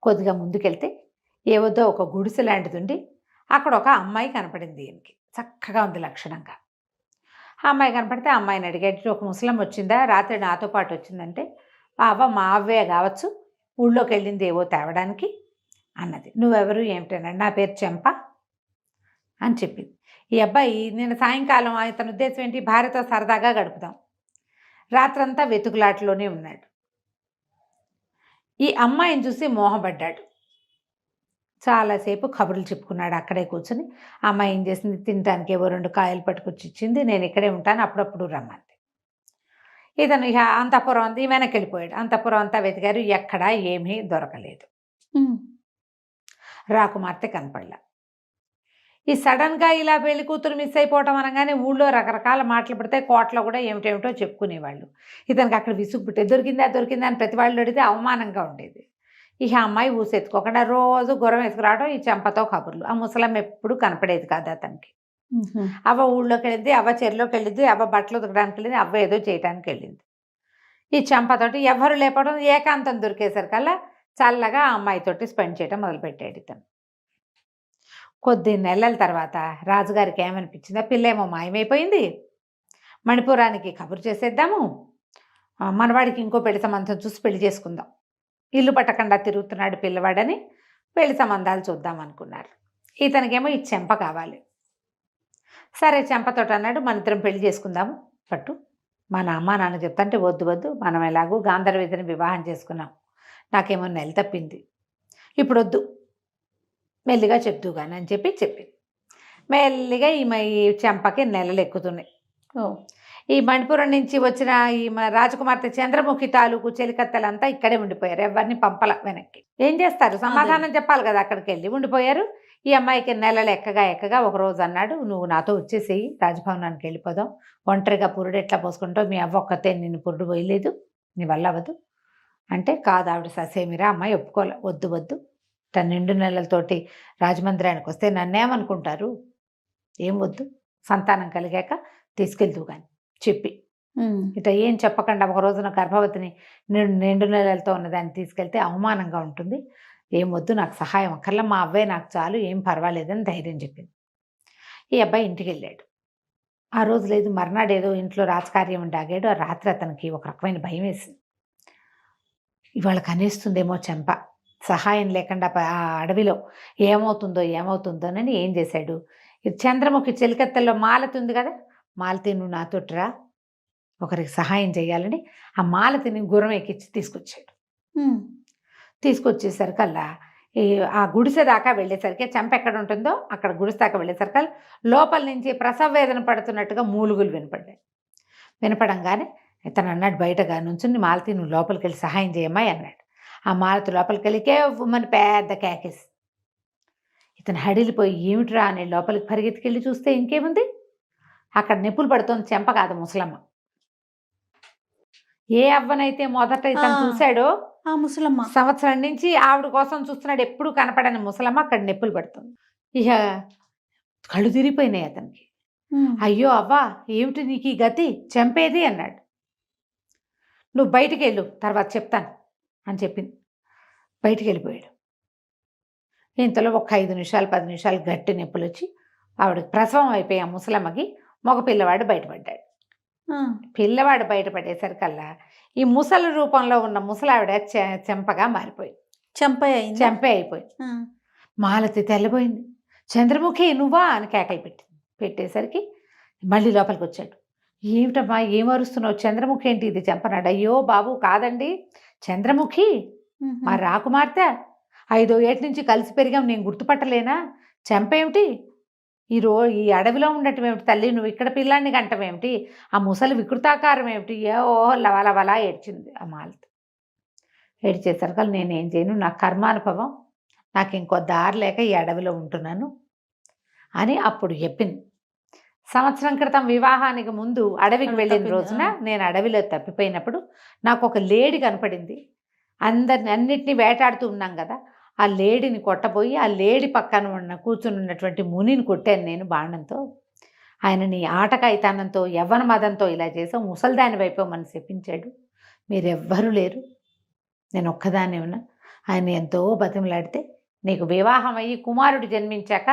కొద్దిగా ముందుకెళ్తే ఏవోదో ఒక గుడిసె లాంటిది ఉండి అక్కడ ఒక అమ్మాయి కనపడింది. ఈయనకి చక్కగా ఉంది లక్షణంగా. ఆ అమ్మాయి కనపడితే ఆ అమ్మాయిని అడిగేటి, ఒక ముసలమ్మ వచ్చిందా, రాత్రి నాతో పాటు వచ్చిందంటే, అవ్వ మా అవ్వే కావచ్చు, ఊళ్ళోకి వెళ్ళింది ఏవో తేవడానికి అన్నది. నువ్వెవరు ఏమిటన్నాడు. నా పేరు చెంప అని చెప్పింది. ఈ అబ్బాయి నేను సాయంకాలం అతని ఉద్దేశం ఏంటి, భార్యతో సరదాగా గడుపుదాం, రాత్రంతా వెతుకులాటలోనే ఉన్నాడు. ఈ అమ్మాయిని చూసి మోహపడ్డాడు. చాలాసేపు కబుర్లు చెప్పుకున్నాడు అక్కడే కూర్చొని. అమ్మాయి ఏం చేసింది, తినడానికి ఏవో 2 కాయలు పట్టుకొచ్చి ఇచ్చింది, నేను ఇక్కడే ఉంటాను, అప్పుడప్పుడు రమ్మంది. ఇతను ఇక అంతఃపురం అంతా వెనక్కి వెళ్ళిపోయాడు. అంతఃపురం అంతా వెతికారు, ఎక్కడా ఏమీ దొరకలేదు. రాకుమార్తె కనపడలా. ఈ సడన్గా ఇలా పెళ్లి కూతురు మిస్ అయిపోవటం అనగానే ఊళ్ళో రకరకాల మాటలు పడితే కోటలో కూడా ఏమిటేమిటో చెప్పుకునేవాళ్ళు. ఇతనికి అక్కడ విసుగు పుట్టే దొరికిందా దొరికిందా అని ప్రతి వాళ్ళు అడిగితే అవమానంగా ఉండేది. ఇక ఆ అమ్మాయి ఊసెత్తుకోకుండా రోజు గుర్రం వేసుకురావడం, ఈ చెంపతో కబుర్లు. ఆ ముసలమ్మ ఎప్పుడు కనపడేది కాదు అతనికి. అవ్వ ఊళ్ళోకి వెళ్ళింది, అవ్వ చెరులోకి వెళ్ళింది, అవ్వ బట్టలు ఉతకడానికి వెళ్ళింది, అవ్వ ఏదో చేయడానికి వెళ్ళింది. ఈ చెంపతోటి ఎవరు లేపడం, ఏకాంతం దొరికేసరికల్లా చల్లగా ఆ అమ్మాయితోటి స్పెండ్ చేయడం మొదలుపెట్టాడు ఇతను. కొద్ది నెలల తర్వాత రాజుగారికి ఏమనిపించిందా, పిల్లేమో మాయమైపోయింది, మణిపురానికి కబురు చేసేద్దాము, మనవాడికి ఇంకో పెళ్లి సంబంధం చూసి పెళ్లి చేసుకుందాం, ఇల్లు పట్టకుండా తిరుగుతున్నాడు పిల్లవాడని పెళ్లి సంబంధాలు చూద్దాం అనుకున్నారు. ఇతనికేమో ఈ చెంప కావాలి. సరే చెంపతోటి అన్నాడు, మన ఇద్దరం పెళ్లి చేసుకుందాము పట్టు. మా అమ్మ నాన్న చెప్తాంటే వద్దు వద్దు, మనం ఎలాగూ గాంధర్విధిని వివాహం చేసుకున్నాం, నాకేమో నెల తప్పింది, ఇప్పుడు వద్దు, మెల్లిగా చెప్తూ కానీ అని చెప్పింది. మెల్లిగా ఈ చెంపకి నెలలు ఎక్కుతున్నాయి. ఈ మణిపురం నుంచి వచ్చిన ఈ రాజకుమార్తె చంద్రముఖి తాలూకు చెలికత్తెలంతా ఇక్కడే ఉండిపోయారు, ఎవరిని పంపల వెనక్కి. ఏం చేస్తారు, సమాధానం చెప్పాలి కదా, అక్కడికి వెళ్ళి ఉండిపోయారు. ఈ అమ్మాయికి నెలలు ఎక్కగా ఒక రోజు అన్నాడు, నువ్వు నాతో వచ్చేసేయి, రాజభవనానికి వెళ్ళిపోదాం, ఒంటరిగా పురుడు ఎట్లా పోసుకుంటావు, మీ అవ్వ ఒక్కతే నిన్ను పురుడు పోయలేదు, నీ వల్ల అవ్వదు అంటే, కాదు ఆవిడ ససేమిరా అమ్మాయి ఒప్పుకోలే, వద్దు వద్దు, తన 2 నెలలతోటి రాజమందిరానికి వస్తే నన్నేమనుకుంటారు, ఏం వద్దు, సంతానం కలిగాక తీసుకెళ్తూ కానీ చెప్పి ఇట ఏం చెప్పకుండా ఒక రోజున గర్భవతిని 2 నెలలతో ఉన్నదాన్ని తీసుకెళ్తే అవమానంగా ఉంటుంది, ఏం వద్దు, నాకు సహాయం అక్కర్లా, మా అవ్వే నాకు చాలు, ఏం పర్వాలేదని ధైర్యం చెప్పింది. ఈ అబ్బాయి ఇంటికి వెళ్ళాడు. ఆ రోజు లేదు, మర్నాడు ఏదో ఇంట్లో రాజకార్యం ఆగాడు. ఆ రాత్రి అతనికి ఒక రకమైన భయం వేసింది. ఇవాళ కనేస్తుందేమో చెంప, సహాయం లేకుండా ఆ అడవిలో ఏమవుతుందోనని ఏం చేశాడు, చంద్రముఖి చెలికత్తెల్లో మాలతి ఉంది కదా, మాలతి నువ్వు నాతోటిరా, ఒకరికి సహాయం చేయాలని ఆ మాలతిని గుర్రం ఎక్కించి తీసుకొచ్చాడు. తీసుకొచ్చేసరికల్లా ఆ గుడిసె దాకా వెళ్ళేసరికి, చెంప ఎక్కడ ఉంటుందో అక్కడ గుడిసె దాకా వెళ్ళేసరికల్లా లోపల నుంచి ప్రసవ వేదన పడుతున్నట్టుగా మూలుగులు వినపడంగానే ఇతను అన్నాడు, బయటగా నుంచుని, మాలతి నువ్వు లోపలికి వెళ్ళి సహాయం చేయమ్మాయి అన్నాడు. ఆ మాలతి లోపలికి వెళ్ళి కేవ్వమని పెద్ద కేకేసి, ఇతను హడిలిపోయి ఏమిట్రా అని లోపలికి పరిగెత్తికెళ్ళి చూస్తే ఇంకేముంది, అక్కడ నిప్పులు పడుతోంది, చెంప కాదు ముసలమ్మ. ఏ అవ్వనైతే మొదట ఇతను చూశాడో ఆ ముసలమ్మ, సంవత్సరం నుంచి ఆవిడ కోసం చూస్తున్నాడు, ఎప్పుడు కనపడని ముసలమ్మ అక్కడ నిప్పులు పడుతుంది. ఇక కళ్ళు తిరిగిపోయినాయి అతనికి. అయ్యో అవ్వా, ఏమిటి నీకు ఈ గతి, చంపేది అన్నాడు. నువ్వు బయటికి వెళ్ళు, తర్వాత చెప్తాను అని చెప్పింది. బయటికి వెళ్ళిపోయాడు. ఇంతలో ఒక 5 నిమిషాలు 10 నిమిషాలు గట్టి నొప్పులు వచ్చి ఆవిడకి ప్రసవం అయిపోయి ఆ ముసలమ్మకి మగ పిల్లవాడు బయటపడ్డాడు. పిల్లవాడు బయటపడేసరికల్లా ఈ ముసలి రూపంలో ఉన్న ముసలావిడ చెంపగా మారిపోయింది, చెంపే అయిపోయింది. మాలతి తెల్లబోయింది. చంద్రముఖి నువ్వా అని కేకలు పెట్టేసరికి మళ్ళీ లోపలికి వచ్చాడు. ఏమిటమ్మా ఏం అరుస్తున్నావు, చంద్రముఖి ఏంటి ఇది చెంపనాడు. అయ్యో బాబు కాదండి, చంద్రముఖి మా రాకుమార్తె, 5వ ఏటి నుంచి కలిసి పెరిగాం, నేను గుర్తుపట్టలేనా, చెంపేమిటి, ఈ అడవిలో ఉండటం ఏమిటి తల్లి, నువ్వు ఇక్కడ పిల్లాన్ని గంటం ఏమిటి, ఆ ముసలి వికృతాకారం ఏమిటి, ఓహో లవలవలా ఏడ్చింది ఆ మాలతి. ఏడ్చేసరికి నేనేం చేయను, నా కర్మానుభవం, నాకు ఇంకో దారి లేక ఈ అడవిలో ఉంటున్నాను అని అప్పుడు చెప్పింది. సంవత్సరం క్రితం వివాహానికి ముందు అడవికి వెళ్ళిన రోజున నేను అడవిలో తప్పిపోయినప్పుడు నాకు ఒక లేడి కనపడింది. అన్నిటినీ వేటాడుతూ ఉన్నాం కదా, ఆ లేడిని కొట్టబోయి ఆ లేడి పక్కన కూర్చుని ఉన్నటువంటి మునిని కొట్టాను నేను బాణంతో. ఆయన నీ ఆటకాయితనంతో యవ్వన మదంతో ఇలా చేసావు, ముసల్దాని వైపు మన చెప్పించాడు, మీరెవ్వరూ లేరు, నేను ఒక్కదాన్ని ఉన్నా. ఆయన ఎంతో బతిమలాడితే నీకు వివాహం అయ్యి కుమారుడు జన్మించాక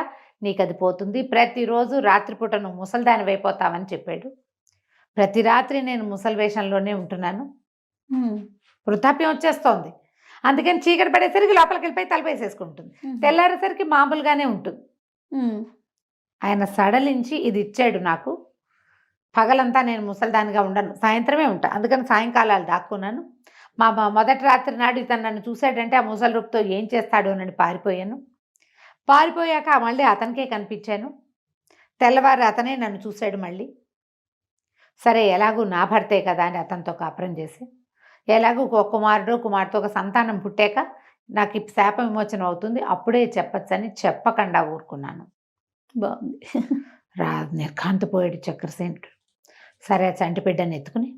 నీకు అది పోతుంది, ప్రతిరోజు రాత్రిపూట నువ్వు ముసల్దాని అయిపోతావని చెప్పాడు. ప్రతి రాత్రి నేను ముసలి వేషంలోనే ఉంటున్నాను, వృద్ధాప్యం వచ్చేస్తోంది, అందుకని చీకటి పడేసరికి లోపలికి వెళ్ళిపోయి తలపేసేసుకుంటుంది, తెల్లారేసరికి మామూలుగానే ఉంటుంది. ఆయన సడలించి ఇది ఇచ్చాడు నాకు, పగలంతా నేను ముసలిదానిగా ఉండను, సాయంత్రమే ఉంటా, అందుకని సాయంకాలాలు దాక్కున్నాను. మా మొదటి రాత్రి నాడు ఇతను నన్ను చూశాడంటే ఆ ముసలి రూపుతో ఏం చేస్తాడు అని పారిపోయాక మళ్ళీ అతనికే కనిపించాను, తెల్లవారు అతనే నన్ను చూశాడు మళ్ళీ. సరే ఎలాగూ నా భర్తే కదా అని అతనితో కాపురం చేసి, ఎలాగూ ఒక కుమార్తె ఒక సంతానం పుట్టాక నాకు ఈ శాప విమోచనం అవుతుంది, అప్పుడే చెప్పచ్చని చెప్పకుండా ఊరుకున్నాను. బాగుంది. నిర్ఘాంతపోయాడు చక్రసేనుడు. సరే ఆ చంటి బిడ్డని ఎత్తుకుని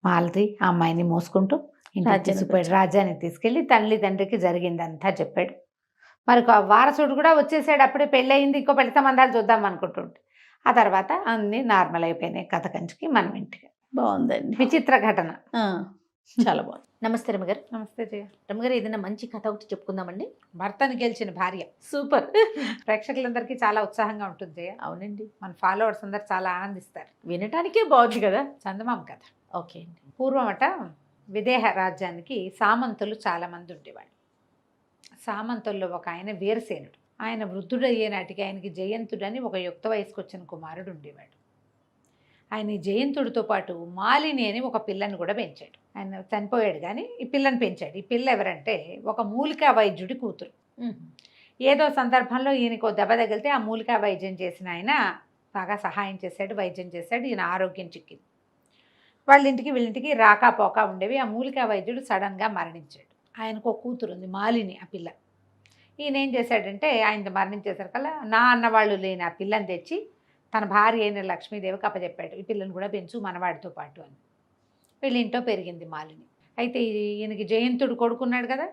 మాలతి ఆ అమ్మాయిని మోసుకుంటూ ఇంటికి రాజ్యానికి తీసుకుపోయాడు. వచ్చాడు. రాజ్యానికి తీసుకెళ్ళి తండ్రికి జరిగిందంతా చెప్పాడు. మరి వారసుడు కూడా వచ్చేసాడు. అప్పుడే పెళ్ళయింది, ఇంకో పెళ్లి సంబంధాలు చూద్దాం అనుకుంటుంటే ఆ తర్వాత అన్నీ నార్మల్ అయిపోయినాయి. కథ కంచికి మనం ఇంటికి. బాగుందండి. విచిత్ర ఘటన. ఆ, చాలా బాగుంది. నమస్తే రమ్మగారు. నమస్తే జయ. రమ్మగారు, ఏదైనా మంచి కథ ఒకటి చెప్పుకుందామండి. భర్తను గెలిచిన భార్య సూపర్. ప్రేక్షకులందరికీ చాలా ఉత్సాహంగా ఉంటుంది జయ. అవునండి, మన ఫాలోవర్స్ అందరు చాలా ఆనందిస్తారు. వినటానికే బాగుంది కదా. చందమామ కథ. ఓకే అండి. పూర్వమట విదేహ రాజ్యానికి సామంతులు చాలా మంది ఉండేవాడు. సామంతుల్లో ఒక ఆయన వీరసేనుడు. ఆయన వృద్ధుడు అయ్యే నాటికి ఆయనకి జయంతుడని ఒక యుక్త వయసుకు వచ్చిన కుమారుడు ఉండేవాడు. ఆయన ఈ జయంతుడితో పాటు మాలిని అని ఒక పిల్లని కూడా పెంచాడు. ఆయన చనిపోయాడు కానీ ఈ పిల్లని పెంచాడు. ఈ పిల్ల ఎవరంటే ఒక మూలికా వైద్యుడి కూతురు. ఏదో సందర్భంలో ఈయనకు దెబ్బ తగిలితే ఆ మూలికా వైద్యం చేసిన ఆయన బాగా సహాయం చేశాడు, వైద్యం చేశాడు. ఈయన ఆరోగ్యం చిక్కింది. వాళ్ళ ఇంటికి వీళ్ళింటికి రాకపోక ఉండేవి. ఆ మూలికా వైద్యుడు సడన్గా మరణించాడు. ఆయనకు ఒక కూతురు ఉంది, మాలిని. ఆ పిల్ల ఈయన ఏం చేశాడంటే ఆయన మరణించేసరికల్లా నా అన్నవాళ్ళు లేని ఆ పిల్లని తెచ్చి తన భార్య అయిన లక్ష్మీదేవికి అప్పచెప్పాడు. ఈ పిల్లని కూడా పెంచు మనవాడితో పాటు అని. వీళ్ళ ఇంట్లో పెరిగింది మాలిని. అయితే ఈయనకి జయంతుడు కొడుకున్నాడు కదా,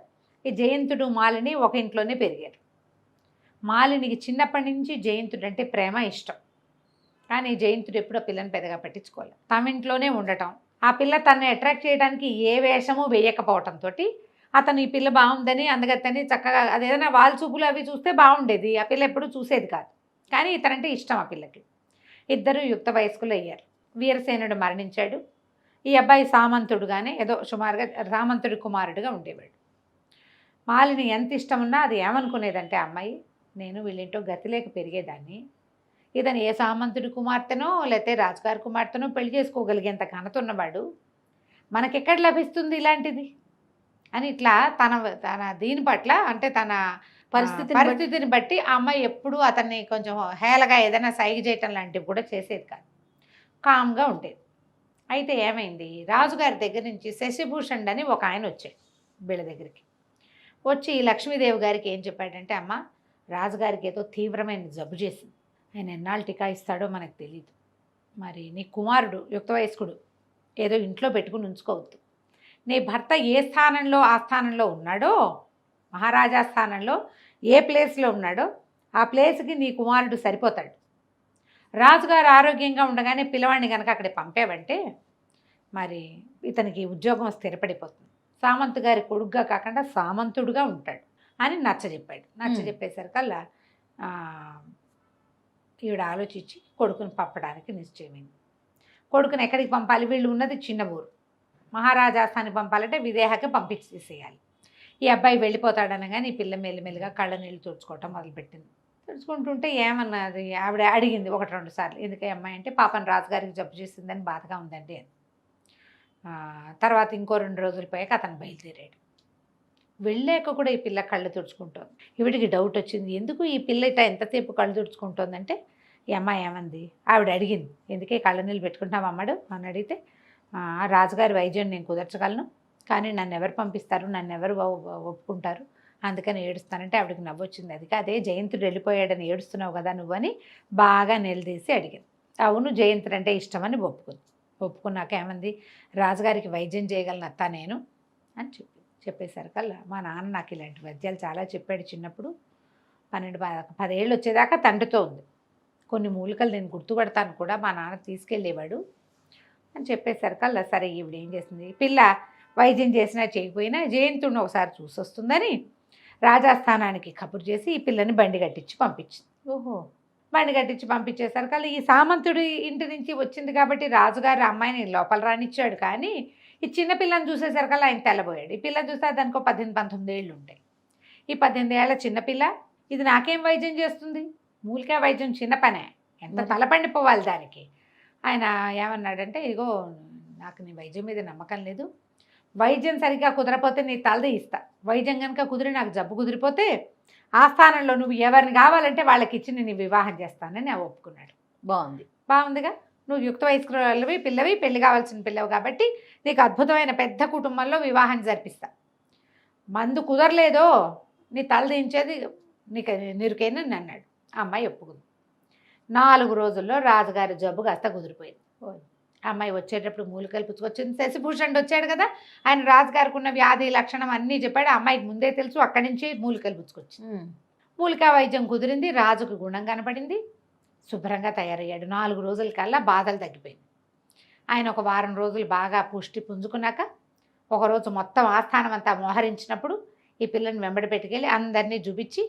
ఈ జయంతుడు మాలిని ఒక ఇంట్లోనే పెరిగారు. మాలినికి చిన్నప్పటి నుంచి జయంతుడు అంటే ప్రేమ, ఇష్టం. కానీ జయంతుడు ఎప్పుడు ఆ పిల్లని పెద్దగా పట్టించుకోలేదు. తమ ఇంట్లోనే ఉండటం, ఆ పిల్ల తనని అట్రాక్ట్ చేయడానికి ఏ వేషము వేయకపోవటంతో అతను ఈ పిల్ల బాగుందని అందుకని చక్కగా అదేదైనా వాళ్ళ చూపులు అవి చూస్తే బాగుండేది. ఆ పిల్ల ఎప్పుడు చూసేది కాదు. కానీ ఇతనంటే ఇష్టం ఆ పిల్లకి. ఇద్దరు యుక్త వయస్కులు అయ్యారు. వీరసేనుడు మరణించాడు. ఈ అబ్బాయి సామంతుడుగానే ఏదో సుమారుగా సామంతుడి కుమారుడుగా ఉండేవాడు. మాలిని ఎంత ఇష్టం ఉన్నా అది ఏమనుకునేదంటే అమ్మాయి, నేను వీళ్ళింటో గతి లేక పెరిగేదాన్ని, ఇతను ఏ సామంతుడి కుమార్తెనో లేకపోతే రాజుగారి కుమార్తెనో పెళ్లి చేసుకోగలిగేంత ఘనత ఉన్నవాడు, మనకెక్కడ లభిస్తుంది ఇలాంటిది అని ఇట్లా తన దీని పట్ల అంటే తన పరిస్థితిని బట్టి ఆ అమ్మాయి ఎప్పుడూ అతన్ని కొంచెం హేళగా ఏదైనా సైగ చేయటం లాంటివి కూడా చేసేది కాదు. కామ్గా ఉండేది. అయితే ఏమైంది, రాజుగారి దగ్గర నుంచి శశిభూషణ్ అని ఒక ఆయన వచ్చాడు వీళ్ళ దగ్గరికి. వచ్చి లక్ష్మీదేవి గారికి ఏం చెప్పాడంటే, అమ్మ రాజుగారికి ఏదో తీవ్రమైన జబ్బు చేసింది, ఆయన ఎన్నాళ్ళు టీకా ఇస్తాడో మనకు తెలియదు, మరి నీ కుమారుడు యుక్త వయస్కుడు ఏదో ఇంట్లో పెట్టుకుని ఉంచుకోవద్దు, నీ భర్త ఏ స్థానంలో ఆ స్థానంలో ఉన్నాడో, మహారాజా స్థానంలో ఏ ప్లేస్లో ఉన్నాడో ఆ ప్లేస్కి నీ కుమారుడు సరిపోతాడు. రాజుగారు ఆరోగ్యంగా ఉండగానే పిల్లవాడిని కనుక అక్కడికి పంపేవంటే మరి ఇతనికి ఉద్యోగం స్థిరపడిపోతుంది, సామంతు గారి కొడుగ్గా కాకుండా సామంతుడుగా ఉంటాడు అని నచ్చజెప్పాడు. నచ్చజెప్పేసరికల్లా ఈవిడ ఆలోచించి కొడుకుని పంపడానికి నిశ్చయమైంది. కొడుకుని ఎక్కడికి పంపాలి, వీళ్ళు ఉన్నది చిన్న ఊరు, మహారాజాస్థానికి పంపాలంటే విదేహకి పంపించేసేయాలి. ఈ అబ్బాయి వెళ్ళిపోతాడనగానే ఈ పిల్ల మెల్లిమెల్లిగా కళ్ళ నీళ్ళు తుడుచుకోవటం మొదలుపెట్టింది. తుడుచుకుంటుంటే ఏమన్నది, ఆవిడ అడిగింది 1-2 సార్లు, ఎందుకు అమ్మాయి అంటే పాపం రాజుగారికి జబ్బు చేసిందని బాధగా ఉందండి అని. తర్వాత ఇంకో 2 రోజులు పోయాక అతను బయలుదేరాడు. వెళ్ళాక కూడా ఈ పిల్ల కళ్ళు తుడుచుకుంటోంది. ఈవిడికి డౌట్ వచ్చింది, ఎందుకు ఈ పిల్ల ఇట్లా ఎంతసేపు కళ్ళు తుడుచుకుంటోందంటే ఈ అమ్మాయి ఏమంది, ఆవిడ అడిగింది, ఎందుకే కళ్ళ నీళ్ళు పెట్టుకుంటాం అమ్మడు అని అడిగితే, రాజుగారి వైద్యం నేను కుదర్చగలను, కానీ నన్ను ఎవరు పంపిస్తారు, నన్ను ఎవరు ఒప్పుకుంటారు, అందుకని ఏడుస్తానంటే ఆవిడకి నవ్వొచ్చింది. అది అదే జయంతుడు వెళ్ళిపోయాడని ఏడుస్తున్నావు కదా నువ్వని బాగా నిలదీసి అడిగింది. అవును జయంతుడు అంటే ఇష్టమని ఒప్పుకున్నాక ఏమంది, రాజుగారికి వైద్యం చేయగలను అత్త నేను అని చెప్పేసరికల్లా మా నాన్న నాకు ఇలాంటి వైద్యాలు చాలా చెప్పాడు. చిన్నప్పుడు 12-10 ఏళ్ళు వచ్చేదాకా తండ్రితో ఉంది, కొన్ని మూలికలు నేను గుర్తుపడతాను కూడా, మా నాన్న తీసుకెళ్ళేవాడు అని చెప్పేసరికల్లా సరే ఈవిడ ఏం చేసింది, పిల్ల వైద్యం చేసినా చేయకపోయినా జయంతుడిని ఒకసారి చూసి వస్తుందని రాజాస్థానానికి కబురు చేసి ఈ పిల్లని బండి కట్టించి పంపించింది. బండి కట్టించి పంపించేసరికల్లా ఈ సామంతుడి ఇంటి నుంచి వచ్చింది కాబట్టి రాజుగారి అమ్మాయిని లోపల రానిచ్చాడు, కానీ ఈ చిన్న పిల్లని చూసేసరికల్లా ఆయన తెల్లబోయాడు. ఈ పిల్లని చూస్తే దానికి 18-19 ఏళ్ళు ఉంటాయి. ఈ 18 ఏళ్ల చిన్నపిల్ల ఇది నాకేం వైద్యం చేస్తుంది, మూలికా వైద్యం చిన్న పనే, ఎంత తలపండిపోవాలి దానికి. ఆయన ఏమన్నాడంటే, ఇగో నాకు నీ వైద్యం మీద నమ్మకం లేదు, వైద్యం సరిగ్గా కుదరపోతే నీ తలది ఇస్తా, వైద్యం కనుక కుదిరి నాకు జబ్బు కుదిరిపోతే ఆ స్థానంలో నువ్వు ఎవరిని కావాలంటే వాళ్ళకి ఇచ్చి నేను వివాహం చేస్తానని ఒప్పుకున్నాడు. బాగుందిగా, నువ్వు యుక్త వయస్కులవి పిల్లవి, పెళ్లి కావాల్సిన పిల్లవి కాబట్టి నీకు అద్భుతమైన పెద్ద కుటుంబంలో వివాహం జరిపిస్తా, మందు కుదరలేదో నీ తల దించేది నీకు నిరుకేనని అన్నాడు. ఆ అమ్మాయి ఒప్పుకుంది. 4 రోజుల్లో రాజుగారి జబ్బు కాస్త కుదిరిపోయింది. అమ్మాయి వచ్చేటప్పుడు మూలికలు పుచ్చుకొచ్చింది. శశిభూషణ్ వచ్చాడు కదా, ఆయన రాజుగారికి ఉన్న వ్యాధి లక్షణం అన్నీ చెప్పాడు. ఆ అమ్మాయికి ముందే తెలుసు, అక్కడి నుంచి మూలికలు పుచ్చుకొచ్చింది. మూలికా వైద్యం కుదిరింది, రాజుకు గుణం కనపడింది, శుభ్రంగా తయారయ్యాడు. 4 రోజుల కల్లా బాధలు తగ్గిపోయింది. ఆయన ఒక వారం రోజులు బాగా పుష్టి పుంజుకున్నాక ఒకరోజు మొత్తం ఆస్థానం అంతా మోహరించినప్పుడు ఈ పిల్లని వెంబడి పెట్టుకెళ్ళి అందరినీ చూపించి,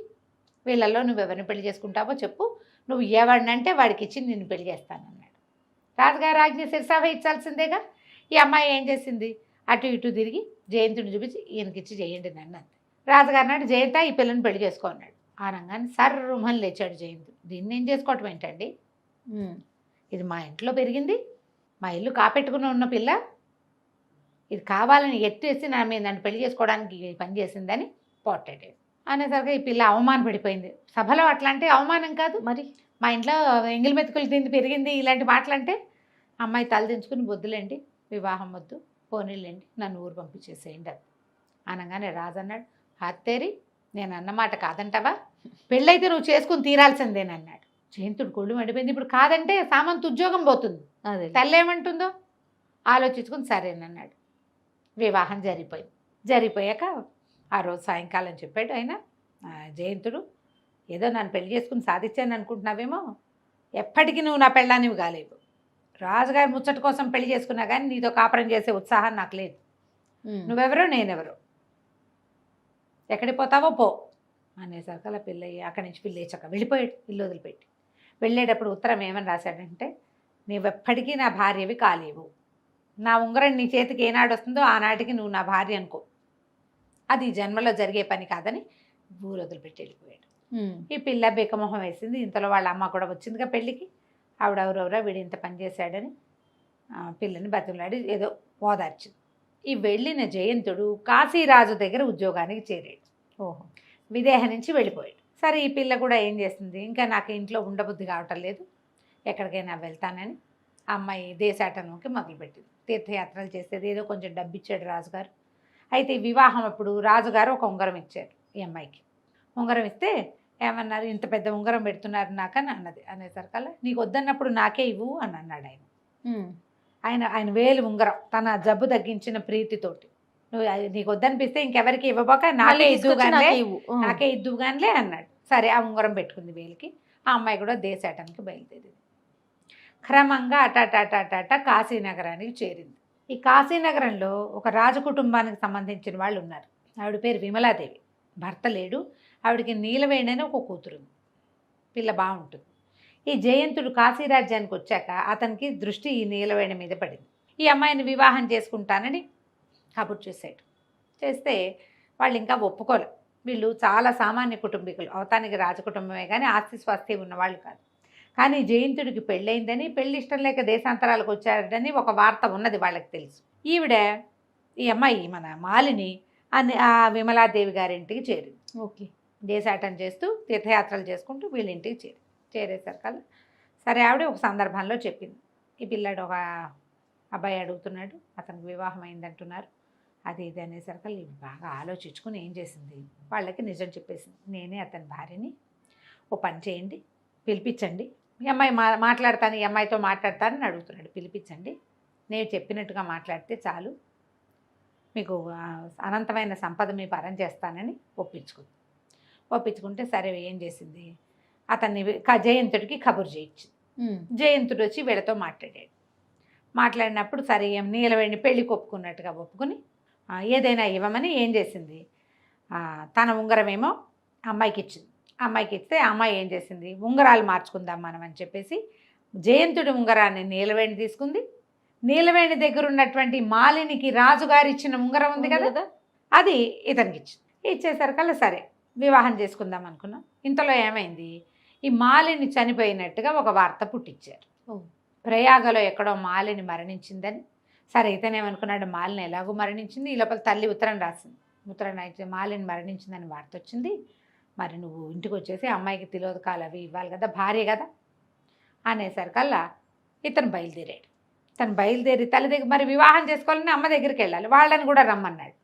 వీళ్ళల్లో నువ్వు ఎవరిని పెళ్లి చేసుకుంటావో చెప్పు, నువ్వు ఎవరినంటే వాడికి ఇచ్చి నిన్ను పెళ్లి చేస్తానన్నాడు. రాజుగారు ఆజ్ఞ శిరసావహించాల్సిందేగా. ఈ అమ్మాయి ఏం చేసింది, అటు ఇటు తిరిగి జయంతుడిని చూపించి ఈయనకిచ్చి చేయండి నన్ను అంతే. రాజుగారు నాడు జయంత ఈ పిల్లని పెళ్లి చేసుకో అన్నాడు. ఆ రంగాన్ని సర్రుమని లేచాడు జయంతుడు. దీన్ని ఏం చేసుకోవటం ఏంటండి, ఇది మా ఇంట్లో పెరిగింది, మా ఇల్లు కాపెట్టుకుని ఉన్న పిల్ల, ఇది కావాలని ఎత్తేసి నా మీద నన్ను పెళ్లి చేసుకోవడానికి పని చేసిందని పోట్లాడాడు. అనేసరికి ఈ పిల్ల అవమాన పడిపోయింది. సభలో అట్లా అంటే అవమానం కాదు మరి, మా ఇంట్లో ఎంగిల్ మెతుకులు తింది పెరిగింది ఇలాంటి మాటలు అంటే, అమ్మాయి తలదించుకుని వద్దులేండి, వివాహం వద్దు, పోనీలేండి, నన్ను ఊరు పంపించేసేయండి అది అనగానే రాజు అన్నాడు, హత్తేరి నేను అన్నమాట కాదంటావా, పెళ్ళైతే నువ్వు చేసుకుని తీరాల్సిందేనన్నాడు. జయంతుడు కొళ్ళు మండిపోయింది. ఇప్పుడు కాదంటే సామంతు ఉద్యోగం పోతుంది, అదే తల్లి ఏమంటుందో ఆలోచించుకుని సరేనన్నాడు. వివాహం జరిగిపోయింది. జరిగిపోయాక ఆ రోజు సాయంకాలం చెప్పాడు ఆయన, జయంతుడు ఏదో నన్ను పెళ్లి చేసుకుని సాధించాను అనుకుంటున్నావేమో, ఎప్పటికీ నువ్వు నా పెళ్ళానివి కాలేవు. రాజుగారి ముచ్చట కోసం పెళ్లి చేసుకున్నా కానీ నీతో కాపురం చేసే ఉత్సాహం నాకు లేదు. నువ్వెవరో నేనెవరో, ఎక్కడికి పోతావో పో అనేసరికి అలా పిల్లయ్యి అక్కడి నుంచి పిల్లేచాక వెళ్ళిపోయాడు. ఇల్లు వదిలిపెట్టి వెళ్ళేటప్పుడు ఉత్తరం ఏమని రాశాడంటే, నీవెప్పటికీ నా భార్యవి కాలేవు, నా ఉంగరం నీ చేతికి ఏనాడు వస్తుందో ఆనాటికి నువ్వు నా భార్య అనుకో, అది జన్మలో జరిగే పని కాదని ఊరు వదిలిపెట్టి వెళ్ళిపోయాడు. ఈ పిల్ల బేకమొహం వేసింది. ఇంతలో వాళ్ళ అమ్మ కూడా వచ్చిందిగా పెళ్ళికి. ఆవిడ ఎవరెవరో వీడు ఇంత పని చేశాడని పిల్లని బతిమలాడి ఏదో ఓదార్చింది. ఈ వెళ్ళిన జయంతుడు కాశీరాజు దగ్గర ఉద్యోగానికి చేరాడు. ఓహో, విదేహ నుంచి వెళ్ళిపోయాడు. సరే ఈ పిల్ల కూడా ఏం చేస్తుంది, ఇంకా నాకు ఇంట్లో ఉండబుద్ధి కావటం లేదు, ఎక్కడికైనా వెళ్తానని అమ్మాయి దేశాటనంకి మొదలుపెట్టింది. తీర్థయాత్రలు చేసేది, ఏదో కొంచెం డబ్బు ఇచ్చాడు రాజుగారు. అయితే వివాహం అప్పుడు రాజుగారు ఒక ఉంగరం ఇచ్చారు ఈ అమ్మాయికి. ఉంగరం ఇస్తే ఏమన్నారు, ఇంత పెద్ద ఉంగరం పెడుతున్నారు నాకని అన్నది. అనేసరికల్లా నీకు వద్దన్నప్పుడు నాకే ఇవ్వు అని అన్నాడు ఆయన. ఆయన వేలు ఉంగరం తన జబ్బు తగ్గించిన ప్రీతితోటి, నువ్వు నీకు వద్దనిపిస్తే ఇంకెవరికి ఇవ్వబోక నాకే ఇద్దుగానిలే అన్నాడు. సరే ఆ ఉంగరం పెట్టుకుంది వేలికి. ఆ అమ్మాయి కూడా దేశాటానికి బయలుదేరింది. క్రమంగా అటాటాటాట కాశీనగరానికి చేరింది. ఈ కాశీనగరంలో ఒక రాజకుటుంబానికి సంబంధించిన వాళ్ళు ఉన్నారు. ఆవిడ పేరు విమలాదేవి, భర్త లేడు. ఆవిడకి నీలవేణి అని ఒక కూతురు, పిల్ల బాగుంటుంది. ఈ జయంతుడు కాశీరాజ్యానికి వచ్చాక అతనికి దృష్టి ఈ నీలవేణి మీద పడింది. ఈ అమ్మాయిని వివాహం చేసుకుంటానని కబురు చేశాడు. చేస్తే వాళ్ళు ఇంకా ఒప్పుకోలే. వీళ్ళు చాలా సామాన్య కుటుంబీకులు, అవతానికి రాజకుటుంబమే కానీ ఆస్తి స్వాస్థ్యం ఉన్నవాళ్ళు కాదు. కానీ జయంతుడికి పెళ్ళయిందని, పెళ్ళి ఇష్టం లేక దేశాంతరాలకు వచ్చాడని ఒక వార్త ఉన్నది వాళ్ళకి తెలుసు. ఈవిడ ఈ అమ్మాయి మన మాలిని ఆ విమలాదేవి గారింటికి చేరింది. ఓకే, దేశాటం చేస్తూ తీర్థయాత్రలు చేసుకుంటూ వీళ్ళింటికి చేరేసరికల్లా సరే ఆవిడ ఒక సందర్భంలో చెప్పింది, ఈ పిల్లాడు ఒక అబ్బాయి అడుగుతున్నాడు, అతనికి వివాహం అయిందంటున్నారు, అది ఇది అనేసరికల్లా ఇవి బాగా ఆలోచించుకుని ఏం చేసింది, వాళ్ళకి నిజం చెప్పేసింది. నేనే అతని భార్యని, ఓ పని చేయండి, పిలిపించండి, ఈ అమ్మాయి మాట్లాడతాను, ఈ అమ్మాయితో మాట్లాడతానని అడుగుతున్నాడు. పిలిపించండి, నేను చెప్పినట్టుగా మాట్లాడితే చాలు, మీకు అనంతమైన సంపద మీ పరం చేస్తానని ఒప్పించుకుంటే సరే ఏం చేసింది, అతన్ని జయంతుడికి కబురు చేయించింది. జయంతుడు వచ్చి వీళ్ళతో మాట్లాడినప్పుడు సరే నీలవేణి పెళ్ళికి ఒప్పుకున్నట్టుగా ఒప్పుకుని ఏదైనా ఇవ్వమని ఏం చేసింది, తన ఉంగరమేమో అమ్మాయికి ఇచ్చింది. అమ్మాయికి ఇస్తే అమ్మాయి ఏం చేసింది, ఉంగరాలు మార్చుకుందాం మనం అని చెప్పేసి జయంతుడి ఉంగరాన్ని నీలవేణి తీసుకుంది. నీలవేణి దగ్గర ఉన్నటువంటి మాలినికి రాజుగారు ఇచ్చిన ఉంగరం ఉంది కదా, అది ఇతనికి ఇచ్చేసరికల్లా సరే వివాహం చేసుకుందాం అనుకున్నాం. ఇంతలో ఏమైంది, ఈ మాలిని చనిపోయినట్టుగా ఒక వార్త పుట్టించారు. ప్రయాగలో ఎక్కడో మాలిని మరణించిందని. సరే ఇతనేమనుకున్నాడు, మాలిని ఎలాగో మరణించింది, ఈ లోపల తల్లి ఉత్తరం రాసింది. ఉత్తరం రాసి మాలిని మరణించిందని వార్త వచ్చింది, మరి నువ్వు ఇంటికి వచ్చేసి అమ్మాయికి తిలోదకాలు అవి ఇవ్వాలి కదా, భార్య కదా అనేసరికల్లా ఇతను బయలుదేరాడు. తను బయలుదేరి తల్లి దగ్గర మరి వివాహం చేసుకోవాలని అమ్మ దగ్గరికి వెళ్ళాలి, వాళ్ళని కూడా రమ్మన్నాడు.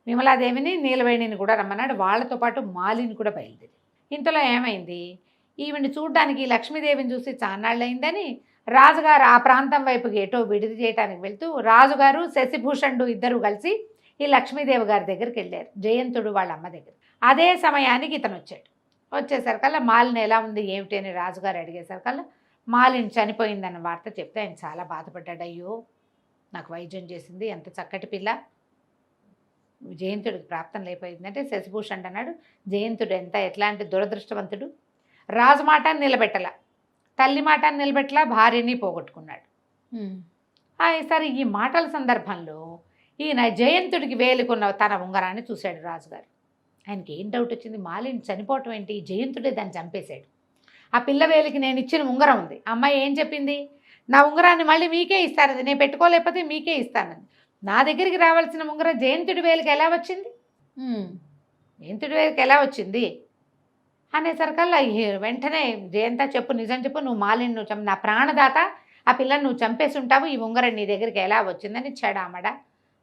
విమలాదేవిని నీలవేణిని కూడా రమ్మన్నాడు, వాళ్ళతో పాటు మాలిని కూడా బయలుదేరి. ఇంతలో ఏమైంది, ఈవిని చూడ్డానికి లక్ష్మీదేవిని చూసి చాన్నాళ్ళయిందని రాజుగారు ఆ ప్రాంతం వైపుకి ఎటో విడిది చేయడానికి వెళ్తూ రాజుగారు శశిభూషణుడు ఇద్దరు కలిసి ఈ లక్ష్మీదేవి గారి దగ్గరికి వెళ్ళారు, జయంతుడు వాళ్ళ అమ్మ దగ్గర. అదే సమయానికి ఇతను వచ్చాడు. వచ్చేసరికల్లా మాలిని ఎలా ఉంది ఏమిటి అని రాజుగారు అడిగేసరికల్లా మాలిని చనిపోయిందన్న వార్త చెప్తే ఆయన చాలా బాధపడ్డాడు. అయ్యో నాకు వైద్యం చేసింది, ఎంత చక్కటి పిల్ల, జయంతుడికి ప్రాప్తం లేకపోయిందంటే శశిభూషణుడు అన్నాడు, జయంతుడు ఎట్లాంటి దురదృష్టవంతుడు, రాజు మాట నిలబెట్టలా, తల్లి మాట నిలబెట్టలా, భార్యని పోగొట్టుకున్నాడు. సరే ఈ మాటల సందర్భంలో ఈయన జయంతుడికి వేలుకున్న తన ఉంగరాన్ని చూశాడు రాజుగారు. ఆయనకి ఏం డౌట్ వచ్చింది, మాలిని చనిపోవటం ఏంటి, జయంతుడే దాన్ని చంపేశాడు. ఆ పిల్ల వేలికి నేను ఇచ్చిన ఉంగరం ఉంది. అమ్మాయి ఏం చెప్పింది, నా ఉంగరాన్ని మళ్ళీ మీకే ఇస్తానది, నేను పెట్టుకోలేకపోతే మీకే ఇస్తానది. నా దగ్గరికి రావాల్సిన ఉంగరం జయంతుడి వేలికి ఎలా వచ్చింది, జయంతుడి వేలికి ఎలా వచ్చింది అనేసరికల్లా వెంటనే జయంత చెప్పు, నిజం చెప్పు, నువ్వు మాలిని నువ్వు నా ప్రాణదాత, ఆ పిల్లని నువ్వు చంపేసి ఉంటావు, ఈ ఉంగరం నీ దగ్గరికి ఎలా వచ్చిందని చెడామడ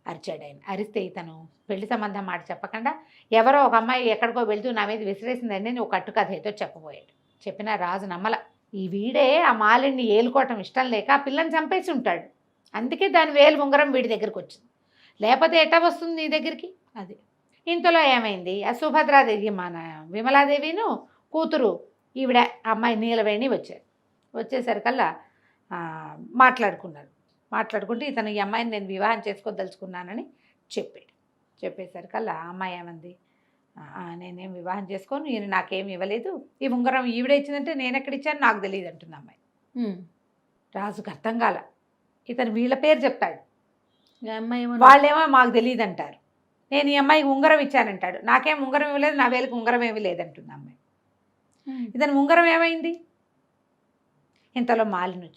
అరిచాడు ఆయన. అరిస్తే ఇతను పెళ్లి సంబంధం మాట చెప్పకుండా ఎవరో ఒక అమ్మాయి ఎక్కడికో వెళ్తూ నా మీద విసిరేసిందండి నువ్వు కట్టు కథ ఏదో చెప్పబోయాడు. చెప్పినా రాజు నమ్మల. ఈ వీడే ఆ మాలిని ఏలుకోవటం ఇష్టం లేక ఆ పిల్లని చంపేసి ఉంటాడు, అందుకే దాని వేలు ఉంగరం వీడి దగ్గరికి వచ్చింది, లేకపోతే ఎట్టా వస్తుంది నీ దగ్గరికి. అది ఇంతలో ఏమైంది, ఆ సుభద్రాదేవి మన విమలాదేవిను కూతురు ఈవిడ అమ్మాయి నీలవేణి వచ్చారు. వచ్చేసరికల్లా మాట్లాడుకుంటే ఇతను ఈ అమ్మాయిని నేను వివాహం చేసుకోదలుచుకున్నానని చెప్పాడు. చెప్పేసరికల్లా ఆ అమ్మాయి ఏమంది, నేనేం వివాహం చేసుకోను, ఈయన నాకేం ఇవ్వలేదు, ఈ ఉంగరం ఈవిడ ఇచ్చిందంటే నేను ఎక్కడిచ్చాను నాకు తెలియదు అంటుంది అమ్మాయి. రాజుకు అర్థం కాల. ఇతను వీళ్ళ పేరు చెప్తాడు, వాళ్ళేమో మాకు తెలియదు అంటారు, నేను ఈ అమ్మాయికి ఉంగరం ఇచ్చానంటాడు, నాకేం ఉంగరం ఇవ్వలేదు, నా వేలికి ఉంగరం ఏమీ లేదంటుంది అమ్మాయి. ఇతను ఉంగరం ఏమైంది, ఇంతలో మాలిని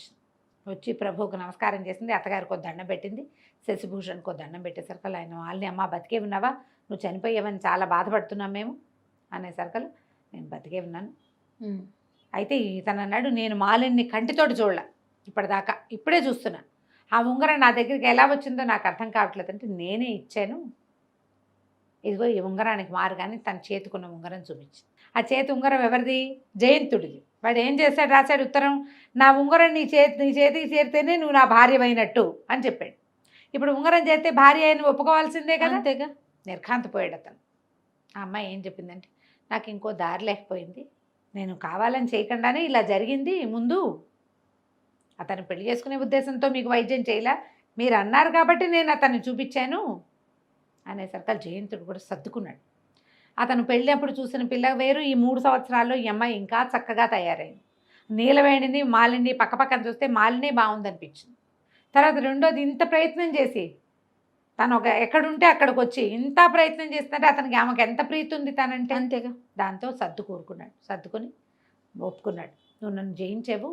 వచ్చి ప్రభువుకు నమస్కారం చేసింది, అత్తగారికి దండం పెట్టింది, శశిభూషణ్కి దండం పెట్టేసరికల్లా ఆయన మాలిని అమ్మ బతికే ఉన్నావా, నువ్వు చనిపోయావని చాలా బాధపడుతున్నాం మేము అనేసరికల్లా నేను బతికే ఉన్నాను. అయితే ఇతను అన్నాడు, నేను మాలిని కంటితోటి చూడలే ఇప్పటిదాకా, ఇప్పుడే చూస్తున్నా, ఆ ఉంగరం నా దగ్గరికి ఎలా వచ్చిందో నాకు అర్థం కావట్లేదు అంటే నేనే ఇచ్చాను, ఇదిగో ఈ ఉంగరానికి మారుగానే తన చేతికున్న ఉంగరం చూపించి, ఆ చేతి ఉంగరం ఎవరిది, జయంతుడిది. వాడు ఏం చేశాడు, రాశాడు ఉత్తరం, నా ఉంగరం నీ చేతికి చేరితేనే నువ్వు నా భార్యమైనట్టు అని చెప్పాడు. ఇప్పుడు ఉంగరం చేస్తే భార్య అయిన ఒప్పుకోవాల్సిందే కదా, అంతేగా. నిర్ఘాంతపోయాడు అతను. ఆ అమ్మాయి ఏం చెప్పిందంటే, నాకు ఇంకో దారి లేకపోయింది, నేను కావాలని చేయకుండానే ఇలా జరిగింది, ముందు అతను పెళ్లి చేసుకునే ఉద్దేశంతో మీకు వైద్యం చేయలే, మీరు అన్నారు కాబట్టి నేను అతన్ని చూపించాను అనేసరికి జయంతుడు కూడా సర్దుకున్నాడు. అతను పెళ్ళినప్పుడు చూసిన పిల్ల వేరు, ఈ 3 సంవత్సరాల్లో ఈ అమ్మాయి ఇంకా చక్కగా తయారైంది. నీలవేణిని మాలిని పక్కపక్కన చూస్తే మాలిని బాగుందనిపించింది. తర్వాత రెండోది ఇంత ప్రయత్నం చేసి తను ఎక్కడుంటే అక్కడికి వచ్చి ఇంత ప్రయత్నం చేస్తుంటే అతనికి ఆమెకు ఎంత ప్రీతి ఉంది తనంటే, అంతేగా. దాంతో సర్దుకుని ఒప్పుకున్నాడు, నువ్వు నన్ను జయించావు,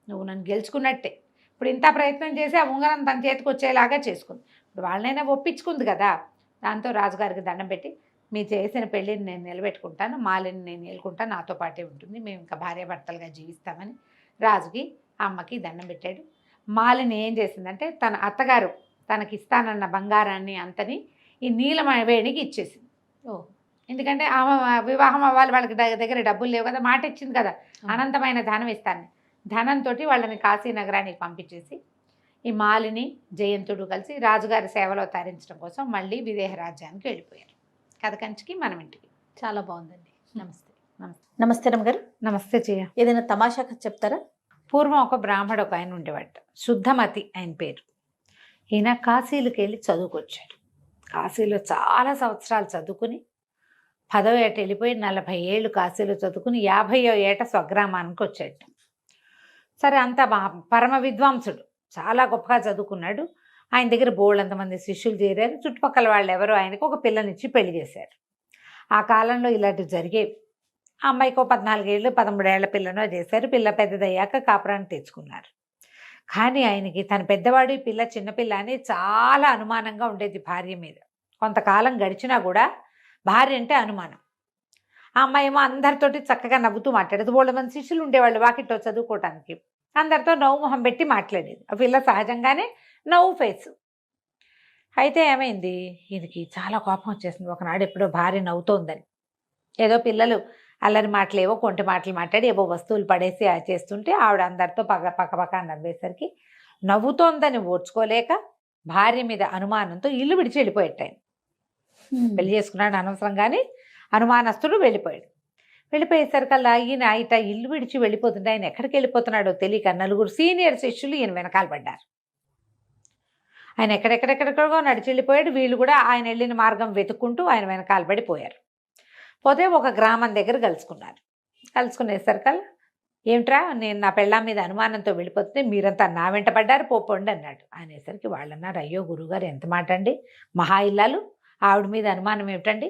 నువ్వు నన్ను గెలుచుకున్నట్టే, ఇప్పుడు ఇంత ప్రయత్నం చేసి ఆ ఉంగరం తన చేతికి వచ్చేలాగా చేసుకుంది, ఇప్పుడు వాళ్ళనైనా ఒప్పించుకుంది కదా. దాంతో రాజుగారికి దండం పెట్టి, మీరు చేసిన పెళ్ళిని నేను నిలబెట్టుకుంటాను, మాలిని నేను నిలుకుంటాను, నాతో పాటే ఉంటుంది, మేము ఇంకా భార్యాభర్తలుగా జీవిస్తామని రాజుకి అమ్మకి దండం పెట్టాడు. మాలిని ఏం చేసిందంటే తన అత్తగారు తనకి ఇస్తానన్న బంగారాన్ని అంతని ఈ నీలవేణికి ఇచ్చేసింది. ఎందుకంటే ఆమె వివాహం అవ్వాలి, వాళ్ళకి దగ్గర డబ్బులు లేవు కదా, మాట ఇచ్చింది కదా, అనంతమైన ధనం ఇస్తాను, ధనంతో వాళ్ళని కాశీ నగరానికి పంపించేసి ఈ మాలిని జయంతుడు కలిసి రాజుగారి సేవలో తరించడం కోసం మళ్ళీ విదేహ రాజ్యానికి వెళ్ళిపోయారు. కథ కంచికి మనం ఇంటికి. చాలా బాగుందండి. నమస్తే. నమస్తే రమ్మగారు. నమస్తే చెయ్య. ఏదైనా తమాషా కథ చెప్తారా? పూర్వం ఒక బ్రాహ్మడు ఒక ఆయన ఉండేవాడు, శుద్ధమతి ఆయన పేరు. ఈయన కాశీలకు వెళ్ళి చదువుకొచ్చాడు. కాశీలో చాలా సంవత్సరాలు చదువుకుని 10వ ఏట వెళ్ళిపోయి 40 ఏళ్ళు కాశీలో చదువుకుని 50వ ఏట స్వగ్రామానికి వచ్చాడు. సరే అంతా పరమ విద్వాంసుడు, చాలా గొప్పగా చదువుకున్నాడు. ఆయన దగ్గర బోళ్ళంతమంది శిష్యులు చేరారు. చుట్టుపక్కల వాళ్ళు ఎవరో ఆయనకు ఒక పిల్లనిచ్చి పెళ్లి చేశారు. ఆ కాలంలో ఇలాంటివి జరిగేవి. ఆ అమ్మాయికి 14 ఏళ్ళు 13 ఏళ్ల పిల్లనో చేశారు. పిల్ల పెద్దదయ్యాక కాపురాన్ని తెచ్చుకున్నారు. కానీ ఆయనకి తన పెద్దవాడు పిల్ల చిన్నపిల్ల అని చాలా అనుమానంగా ఉండేది భార్య మీద. కొంతకాలం గడిచినా కూడా భార్య అంటే అనుమానం. ఆ అమ్మాయి ఏమో అందరితోటి చక్కగా నవ్వుతూ మాట్లాడేది. వాళ్ళ మంది శిష్యులు ఉండేవాళ్ళు వాకిట్లో చదువుకోవటానికి, అందరితో నవ్వు మొహం పెట్టి మాట్లాడేది. ఆ పిల్ల సహజంగానే నవ్వు ఫేసు. అయితే ఏమైంది, ఈయనకి చాలా కోపం వచ్చేసింది ఒకనాడు. ఎప్పుడో భార్య నవ్వుతోందని, ఏదో పిల్లలు అల్లరి మాటలేవో కొంటి మాటలు మాట్లాడి ఏవో వస్తువులు పడేసి చేస్తుంటే ఆవిడ అందరితో పక్క నవ్వేసరికి నవ్వుతోందని ఓర్చుకోలేక భార్య మీద అనుమానంతో ఇల్లు విడిచి వెళ్ళిపోయాడు ఆయన. పెళ్లి చేసుకున్నాడు అనవసరం కానీ అనుమానస్తుడు వెళ్ళిపోయాడు. వెళ్ళిపోయేసరికల్లా ఈయన ఇల్లు విడిచి వెళ్ళిపోతుంటే ఆయన ఎక్కడికి వెళ్ళిపోతున్నాడో తెలియక నలుగురు సీనియర్ శిష్యులు ఈయన వెనకాల పడ్డారు. ఆయన ఎక్కడెక్కడెక్కడెక్కడో నడిచి వెళ్ళిపోయాడు. వీళ్ళు కూడా ఆయన వెళ్ళిన మార్గం వెతుక్కుంటూ ఆయన వెనకాల పడిపోయారు. పోతే ఒక గ్రామం దగ్గర కలుసుకునేసరికల్లా ఏమిట్రా నేను నా పెళ్ళాం మీద అనుమానంతో వెళ్ళిపోతుంటే మీరంతా నా వెంట పడ్డారు పోండి అన్నాడు. అనేసరికి వాళ్ళు అన్నారు, అయ్యో గురువుగారు ఎంత మాట అండి, మహా ఇల్లాలు ఆవిడ మీద అనుమానం ఏమిటండి,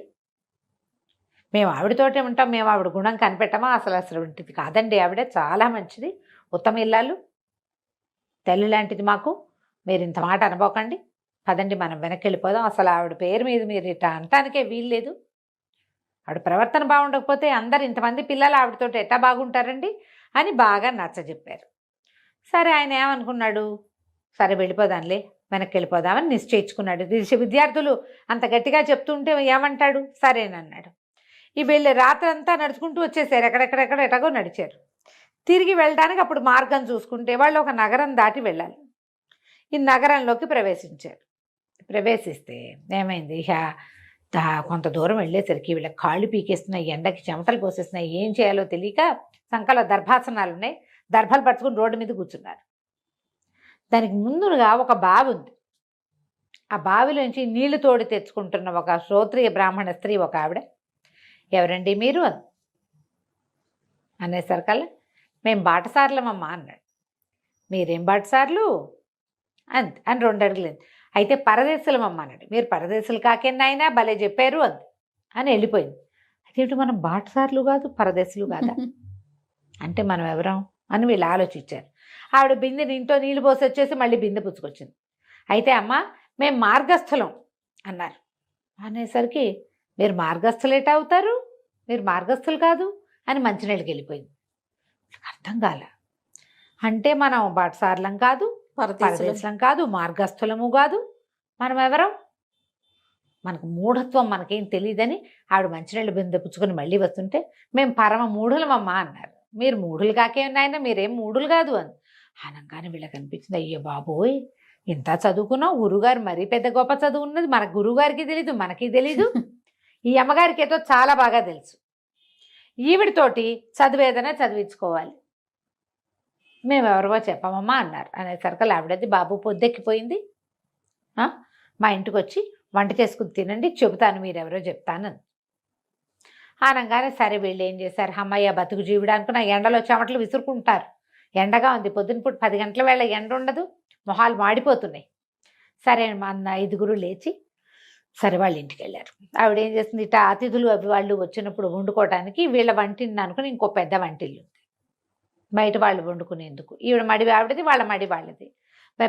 మేము ఆవిడతోటే ఉంటాం, మేము ఆవిడ గుణం కనిపెట్టమా, అసలు ఉంటుంది కాదండి, ఆవిడ చాలా మంచిది, ఉత్తమ ఇల్లాలు, తల్లి లాంటిది మాకు, మీరు ఇంత మాట అనుకోకండి, పదండి మనం వెనక్కి వెళ్ళిపోదాం, అసలు ఆవిడ పేరు మీద మీరు ఇట్లా అనటానికే వీల్లేదు, ఆవిడ ప్రవర్తన బాగుండకపోతే అందరు ఇంతమంది పిల్లలు ఆవిడతోటి ఎట్టా బాగుంటారండి అని బాగా నచ్చజెప్పారు. సరే ఆయన ఏమనుకున్నాడు, సరే వెళ్ళిపోదాంలే వెనక్కి వెళ్ళిపోదామని నిశ్చయించుకున్నాడు. విద్యార్థులు అంత గట్టిగా చెప్తుంటే ఏమంటాడు, సరేనన్నాడు. ఈ వెళ్ళి రాత్రంతా నడుచుకుంటూ వచ్చేసారు, ఎటగో నడిచారు. తిరిగి వెళ్ళడానికి అప్పుడు మార్గం చూసుకుంటే వాళ్ళు ఒక నగరం దాటి వెళ్ళాలి. ఈ నగరంలోకి ప్రవేశిస్తే ఏమైంది, కొంత దూరం వెళ్ళేసరికి వీళ్ళకి కాళ్ళు పీకేస్తున్నాయి, ఎండకి చెమటలు పోసేస్తున్నాయి, ఏం చేయాలో తెలియక సంకలో దర్భాసనాలు ఉన్నాయి, దర్భలు పట్టుకుని రోడ్డు మీద కూర్చున్నారు. దానికి ముందుగా ఒక బావి ఉంది. ఆ బావిలోంచి నీళ్లు తోడి తెచ్చుకుంటున్న ఒక శ్రోత్రియ బ్రాహ్మణ స్త్రీ ఒక ఆవిడ, ఎవరండి మీరు అనేసరికల్లా మేము బాటసార్లమమ్మా అన్నాడు. మీరేం బాటసార్లు అంతే అని 2 అడుగులు. అయితే పరదేశులమమ్మ అన్నాడు. మీరు పరదేశులు కాకేనాయనా భలే చెప్పారు అని వెళ్ళిపోయింది. అదేంటి మనం బాటసార్లు కాదు పరదేశులు కాదా అంటే మనం ఎవరం అని వీళ్ళు ఆలోచించారు. ఆవిడ బిందెని ఇంట్లో నీళ్ళు పోసి వచ్చేసి మళ్ళీ బిందె పుచ్చుకొచ్చింది. అయితే అమ్మ మేము మార్గస్థులం అన్నారు. అనేసరికి మీరు మార్గస్థులు ఎటా అవుతారు, మీరు మార్గస్థులు కాదు అని మంచినీళ్ళకి వెళ్ళిపోయింది. అర్థం కాల. అంటే మనం బాటసార్లం కాదు, పరదేశులం కాదు, మార్గస్థులము కాదు, మనం ఎవరం, మనకు మూఢత్వం మనకేం తెలియదని ఆవిడ మంచినీళ్ళు బిందె పుచ్చుకొని మళ్ళీ వస్తుంటే మేము పరమ మూఢులమమ్మా అన్నారు. మీరు మూఢులు కాకేనాయన, మీరేం మూఢులు కాదు అని అనగానే వీళ్ళకి అనిపించింది, అయ్యో బాబోయ్ ఇంత చదువుకున్నావు, గురువుగారు మరీ పెద్ద గొప్ప చదువు ఉన్నది, మన గురువుగారికి తెలీదు, మనకి తెలీదు, ఈ అమ్మగారికి ఏదో చాలా బాగా తెలుసు, ఈవిడితోటి చదివేదనే చదివించుకోవాలి, మేమెవరో చెప్పమమ్మా అన్నారు. అనేసరికి ఆవిడది బాబు పొద్దెక్కిపోయింది, మా ఇంటికి వచ్చి వంట చేసుకుని తినండి, చెబుతాను మీరెవరో చెప్తాను అనగానే సరే వీళ్ళు ఏం చేశారు, అమ్మయ్య బతుకు జీవుడు అనుకున్న ఎండలో చెమటలు విసురుకుంటారు, ఎండగా ఉంది, పొద్దున పూట 10 గంటల వేళ ఎండ ఉండదు, మొహాలు మాడిపోతున్నాయి. సరే మా 5గురు లేచి సరే వాళ్ళ ఇంటికి వెళ్ళారు. ఆవిడ ఏం చేస్తుంది, ఇట్లా అతిథులు అవి వాళ్ళు వచ్చినప్పుడు వండుకోవడానికి వీళ్ళ వంటిని అనుకుని ఇంకో పెద్ద వంటిల్లు ఉంది బయట వాళ్ళు వండుకునేందుకు, ఈవిడ మడి ఆవిడది, వాళ్ళ మడి వాళ్ళది.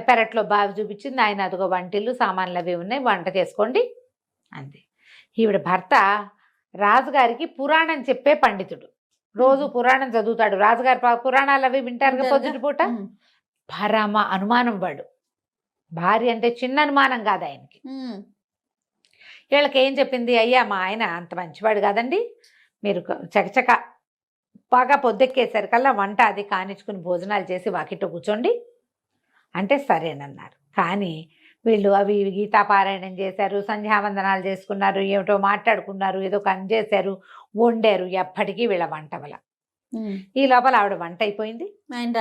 పెరట్లో బావి చూపించింది, ఆయన అదిగో వంటిల్లు సామాన్లు అవి ఉన్నాయి, వంట చేసుకోండి అంతే. ఈవిడ భర్త రాజుగారికి పురాణం చెప్పే పండితుడు, రోజు పురాణం చదువుతాడు, రాజుగారి పురాణాలు అవి వింటారు పొద్దుటి పూట. పరమ అనుమానం వాడు, భార్య అంటే చిన్న అనుమానం కాదు ఆయనకి. వీళ్ళకి ఏం చెప్పింది, అయ్యా మా ఆయన అంత మంచివాడు కాదండి, మీరు చకచక బాగా పొద్దెక్కేసరికల్లా వంట అది కానిచ్చుకుని భోజనాలు చేసి వాకిట్లో కూర్చోండి అంటే సరేనన్నారు. కానీ వీళ్ళు అవి గీతాపారాయణం చేశారు, సంధ్యావందనాలు చేసుకున్నారు, ఏమిటో మాట్లాడుకున్నారు, ఏదో పని చేశారు, వండారు, ఎప్పటికీ వీళ్ళ వంట వల్ల. ఈ లోపల ఆవిడ వంట అయిపోయింది, ఆయన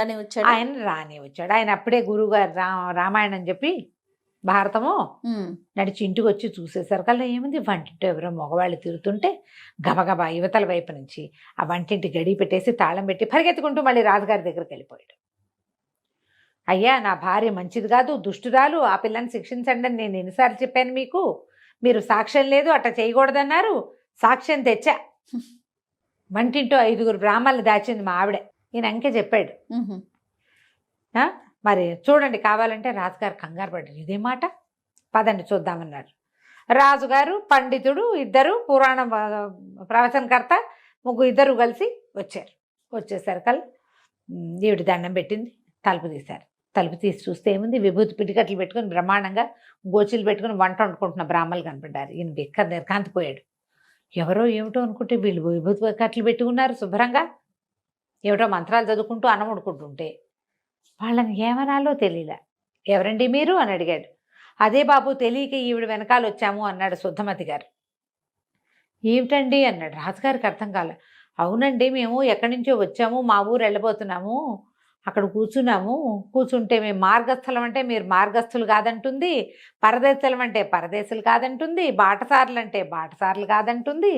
రాని వచ్చాడు. ఆయన అప్పుడే గురువుగారు రామాయణం చెప్పి భారతము నడిచి ఇంటికి వచ్చి చూసేసరికల్లా ఏముంది, వంటింటో ఎవరో మగవాళ్ళు తిరుగుతుంటే గబగబా యువతల వైపు నుంచి ఆ వంటింటి గడి పెట్టేసి తాళం పెట్టి పరిగెత్తుకుంటూ మళ్ళీ రాజుగారి దగ్గరికి వెళ్ళిపోయాడు. అయ్యా నా భార్య మంచిది కాదు, దుష్టురాలు, ఆ పిల్లని శిక్షించండి అని నేను ఎన్నిసార్లు చెప్పాను మీకు, మీరు సాక్ష్యం లేదు అట్లా చేయకూడదన్నారు, సాక్ష్యం తెచ్చా, వంటింటో 5గురు బ్రాహ్మణులు దాచింది మా ఆవిడే, ఈయన అంకే చెప్పాడు. మరి చూడండి కావాలంటే రాజుగారు కంగారు పడ్డారు, ఇదే మాట, పదండి చూద్దామన్నారు. రాజుగారు పండితుడు ఇద్దరు పురాణ ప్రవచనకర్త ఇద్దరు కలిసి వచ్చారు. వచ్చేసరికల్లా ఈవిడ దండం పెట్టింది, తలుపు తీశారు. తలుపు తీసి చూస్తే ఏముంది, విభూతి పిటికట్లు పెట్టుకుని బ్రహ్మాండంగా గోచీలు పెట్టుకుని వంట వండుకుంటున్న బ్రాహ్మణులు కనపడ్డారు. ఈయన బిక్క నిర్కాంతిపోయాడు, ఎవరో ఏమిటో అనుకుంటే వీళ్ళు విభూతి కట్లు పెట్టుకున్నారు శుభ్రంగా, ఏమిటో మంత్రాలు చదువుకుంటూ అన్నం వండుకుంటుంటే వాళ్ళని ఏమనాలో తెలియలే. ఎవరండి మీరు అని అడిగాడు. అదే బాబు తెలియక ఈవిడ వెనకాల వచ్చాము అన్నాడు శుద్ధమతి గారు. ఏమిటండి అన్నాడు. రాజుగారికి అర్థం కాలే. అవునండి, మేము ఎక్కడి నుంచో వచ్చాము, మా ఊరు వెళ్ళబోతున్నాము, అక్కడ కూర్చున్నాము, కూర్చుంటే మేము మార్గస్థలం అంటే మీరు మార్గస్థులు కాదంటుంది, పరదేశులం అంటే పరదేశులు కాదంటుంది, బాటసారులు అంటే బాటసారులు కాదంటుంది,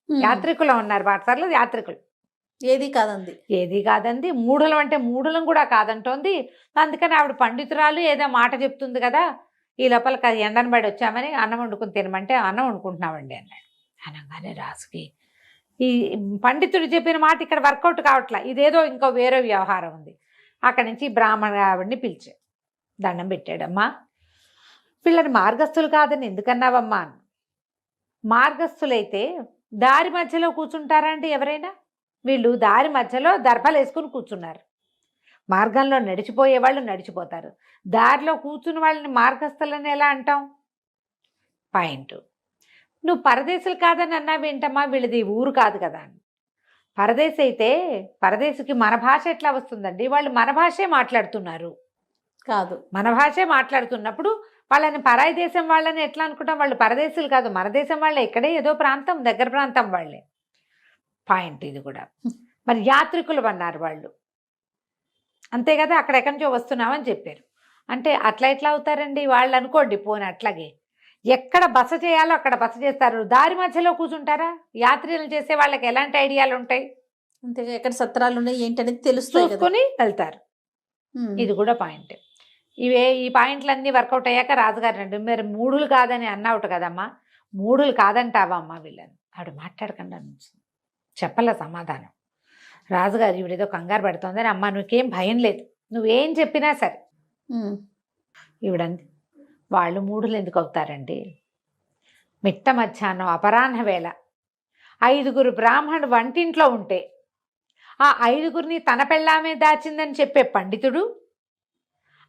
యాత్రికులు ఉన్నారు, బాటసారులు యాత్రికులు ఏది కాదంది. ఏది కాదంది, మూఢులం అంటే మూఢులం కూడా కాదంటోంది. అందుకని ఆవిడ పండితురాలు ఏదో మాట చెప్తుంది కదా, ఈ లోపల ఎండను పడి వచ్చామని అన్నం వండుకుని తినమంటే అన్నం వండుకుంటున్నామండి అన్నాడు. అనగానే రాజుకి ఈ పండితుడు చెప్పిన మాట ఇక్కడ వర్కౌట్ కావట్లా, ఇదేదో ఇంకో వేరే వ్యవహారం ఉంది. అక్కడి నుంచి బ్రాహ్మణ ఆవిడ్ని పిలిచా, దండం పెట్టాడమ్మా, వీళ్ళని మార్గస్థులు కాదని ఎందుకన్నావమ్మా? మార్గస్థులైతే దారి మధ్యలో కూర్చుంటారా అండి ఎవరైనా? వీళ్ళు దారి మధ్యలో దర్భలు వేసుకుని కూర్చున్నారు. మార్గంలో నడిచిపోయే వాళ్ళు నడిచిపోతారు, దారిలో కూర్చున్న వాళ్ళని మార్గస్థులని ఎలా అంటాం? పాయింట్. నువ్వు పరదేశులు కాదని అన్నావేంటమ్మా, వీళ్ళది ఊరు కాదు కదా అని. పరదేశి అయితే పరదేశికి మన భాష ఎట్లా వస్తుందండి? వాళ్ళు మన భాషే మాట్లాడుతున్నారు కాదు, మన భాషే మాట్లాడుతున్నప్పుడు వాళ్ళని పరాయి దేశం వాళ్ళని ఎట్లా అనుకుంటాం? వాళ్ళు పరదేశులు కాదు, మన దేశం వాళ్ళే, ఇక్కడే ఏదో ప్రాంతం, దగ్గర ప్రాంతం వాళ్ళే. పాయింట్ ఇది కూడా. మరి యాత్రికులు అన్నారు వాళ్ళు, అంతే కదా, అక్కడెక్కడి నుంచో వస్తున్నామని చెప్పారు. అంటే అట్లా ఎట్లా అవుతారండి వాళ్ళు? అనుకోండి పోనీ అట్లాగే, ఎక్కడ బస చేయాలో అక్కడ బస చేస్తారు, దారి మధ్యలో కూర్చుంటారా? యాత్రలు చేసే వాళ్ళకి ఎలాంటి ఐడియాలు ఉంటాయి? అంతే, ఎక్కడ సత్రాలు ఉన్నాయి ఏంటనేది తెలుస్తుంది, చూసుకుని వెళ్తారు. ఇది కూడా పాయింట్. ఈ పాయింట్లన్నీ వర్కౌట్ అయ్యాక రాజుగారు రండి, మీరు మూఢులు కాదని అన్నావుట కదమ్మా, మూఢులు కాదంటావా అమ్మా వీళ్ళని? ఆవిడ మాట్లాడకుండా నుంచి చెప్పలే సమాధానం. రాజుగారు ఈవిడేదో కంగారు పడుతోందని, అమ్మ నువ్వేం భయం లేదు, నువ్వేం చెప్పినా సరే. ఈవిడంది, వాళ్ళు మూఢులు ఎందుకు అవుతారండి? మిట్ట మధ్యాహ్నం అపరాహ్న వేళ 5 బ్రాహ్మణుడు వంటింట్లో ఉంటే ఆ 5 తన పెళ్ళామే దాచిందని చెప్పే పండితుడు,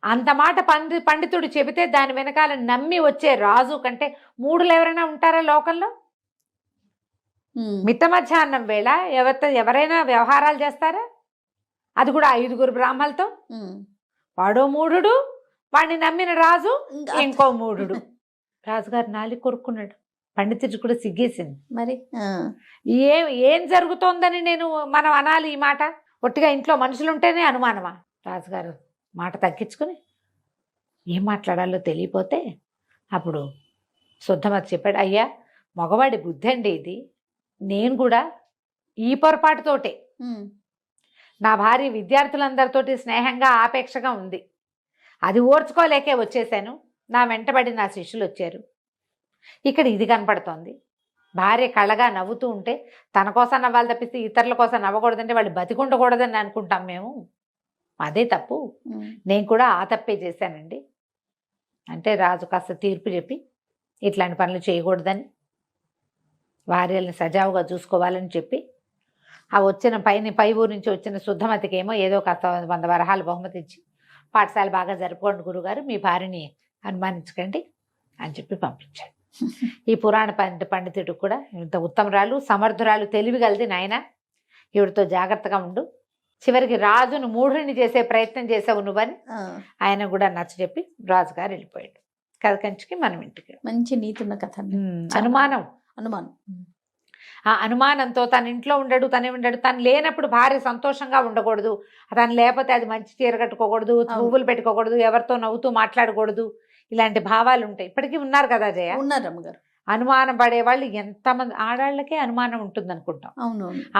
అంత మాట పండితుడు చెబితే దాని వెనకాల నమ్మి వచ్చే రాజు కంటే మూఢులు ఎవరైనా ఉంటారా లోకంలో? మిట్ట మధ్యాహ్నం వేళ ఎవరైనా వ్యవహారాలు చేస్తారా? అది కూడా 5 బ్రాహ్మణులతో. వాడో మూఢుడు, వాడిని నమ్మిన రాజు ఇంకో మూఢుడు. రాజుగారు నాలుగు కొరుక్కున్నాడు, పండితుడు కూడా సిగ్గేసింది. మరి ఏం జరుగుతోందని మనం అనాలి ఈ మాట? ఒట్టిగా ఇంట్లో మనుషులు ఉంటేనే అనుమానమా? రాజుగారు మాట తగ్గించుకుని ఏం మాట్లాడాలో తెలియపోతే అప్పుడు శుద్ధమతి చెప్పాడు, అయ్యా మగవాడి బుద్ధి అండి ఇది, నేను కూడా ఈ పొరపాటుతోటే నా భార్య విద్యార్థులందరితోటి స్నేహంగా ఆపేక్షగా ఉంది, అది ఓర్చుకోలేకే వచ్చేసాను, నా వెంటబడి నా శిష్యులు వచ్చారు, ఇక్కడ ఇది కనపడుతోంది, భార్య కళ్ళగా నవ్వుతూ ఉంటే తన కోసం నవ్వాలి తప్పిస్తే ఇతరుల కోసం నవ్వకూడదంటే వాళ్ళు బతికుండకూడదని అనుకుంటాం మేము, అదే తప్పు, నేను కూడా ఆ తప్పే చేశానండి అంటే రాజు కాస్త తీర్పు చెప్పి ఇట్లాంటి పనులు చేయకూడదని, భార్యల్ని సజావుగా చూసుకోవాలని చెప్పి, ఆ వచ్చిన పై ఊరు నుంచి వచ్చిన శుద్ధమతికి ఏమో ఏదో కాస్త 100 వరహాలు బహుమతి ఇచ్చి, పాఠశాల బాగా జరుపుకోండి గురుగారు, మీ భార్యని అనుమానించకండి అని చెప్పి పంపించాడు. ఈ పురాణ పండితుడు కూడా ఇంత ఉత్తమరాలు, సమర్థురాలు, తెలివిగలది నాయన, ఈవిడతో జాగ్రత్తగా ఉండు, చివరికి రాజును మూఢుని చేసే ప్రయత్నం చేసావు నువ్వని ఆయన కూడా నచ్చ చెప్పి రాజుగారు వెళ్ళిపోయాడు. కథ కంచికి మనం ఇంటికి. మంచి నీతున్న కథ. అనుమానం ఆ అనుమానంతో తన ఇంట్లో ఉండడు, తను లేనప్పుడు భార్య సంతోషంగా ఉండకూడదు, తను లేకపోతే అది మంచి చీర కట్టుకోకూడదు, పువ్వులు పెట్టుకోకూడదు, ఎవరితో నవ్వుతూ మాట్లాడకూడదు, ఇలాంటి భావాలు ఉంటాయి. ఇప్పటికీ ఉన్నారు కదా జయ, ఉన్నారు అమ్మగారు. అనుమానం పడేవాళ్ళు ఎంతమంది? ఆడవాళ్ళకే అనుమానం ఉంటుంది అనుకుంటాం,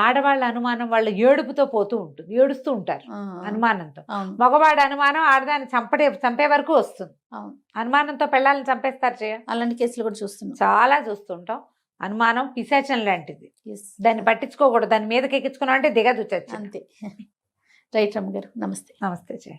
ఆడవాళ్ళ అనుమానం వాళ్ళ ఏడుపుతో పోతూ ఉంటుంది, ఏడుస్తూ ఉంటారు అనుమానంతో. మగవాడి అనుమానం ఆడదాన్ని చంపే వరకు వస్తుంది, అనుమానంతో పెళ్ళాలని చంపేస్తారు జయ. అలాంటి కేసులు కూడా చూస్తున్నాం, చాలా చూస్తుంటాం. అనుమానం పిశాచం లాంటిది, దాన్ని పట్టించుకోకూడదు, దాని మీదకి ఎక్కించుకున్నాం అంటే దిగదు చచ్చి. అంతే. రైట్ రమ్మ గారు, నమస్తే. నమస్తే జయ.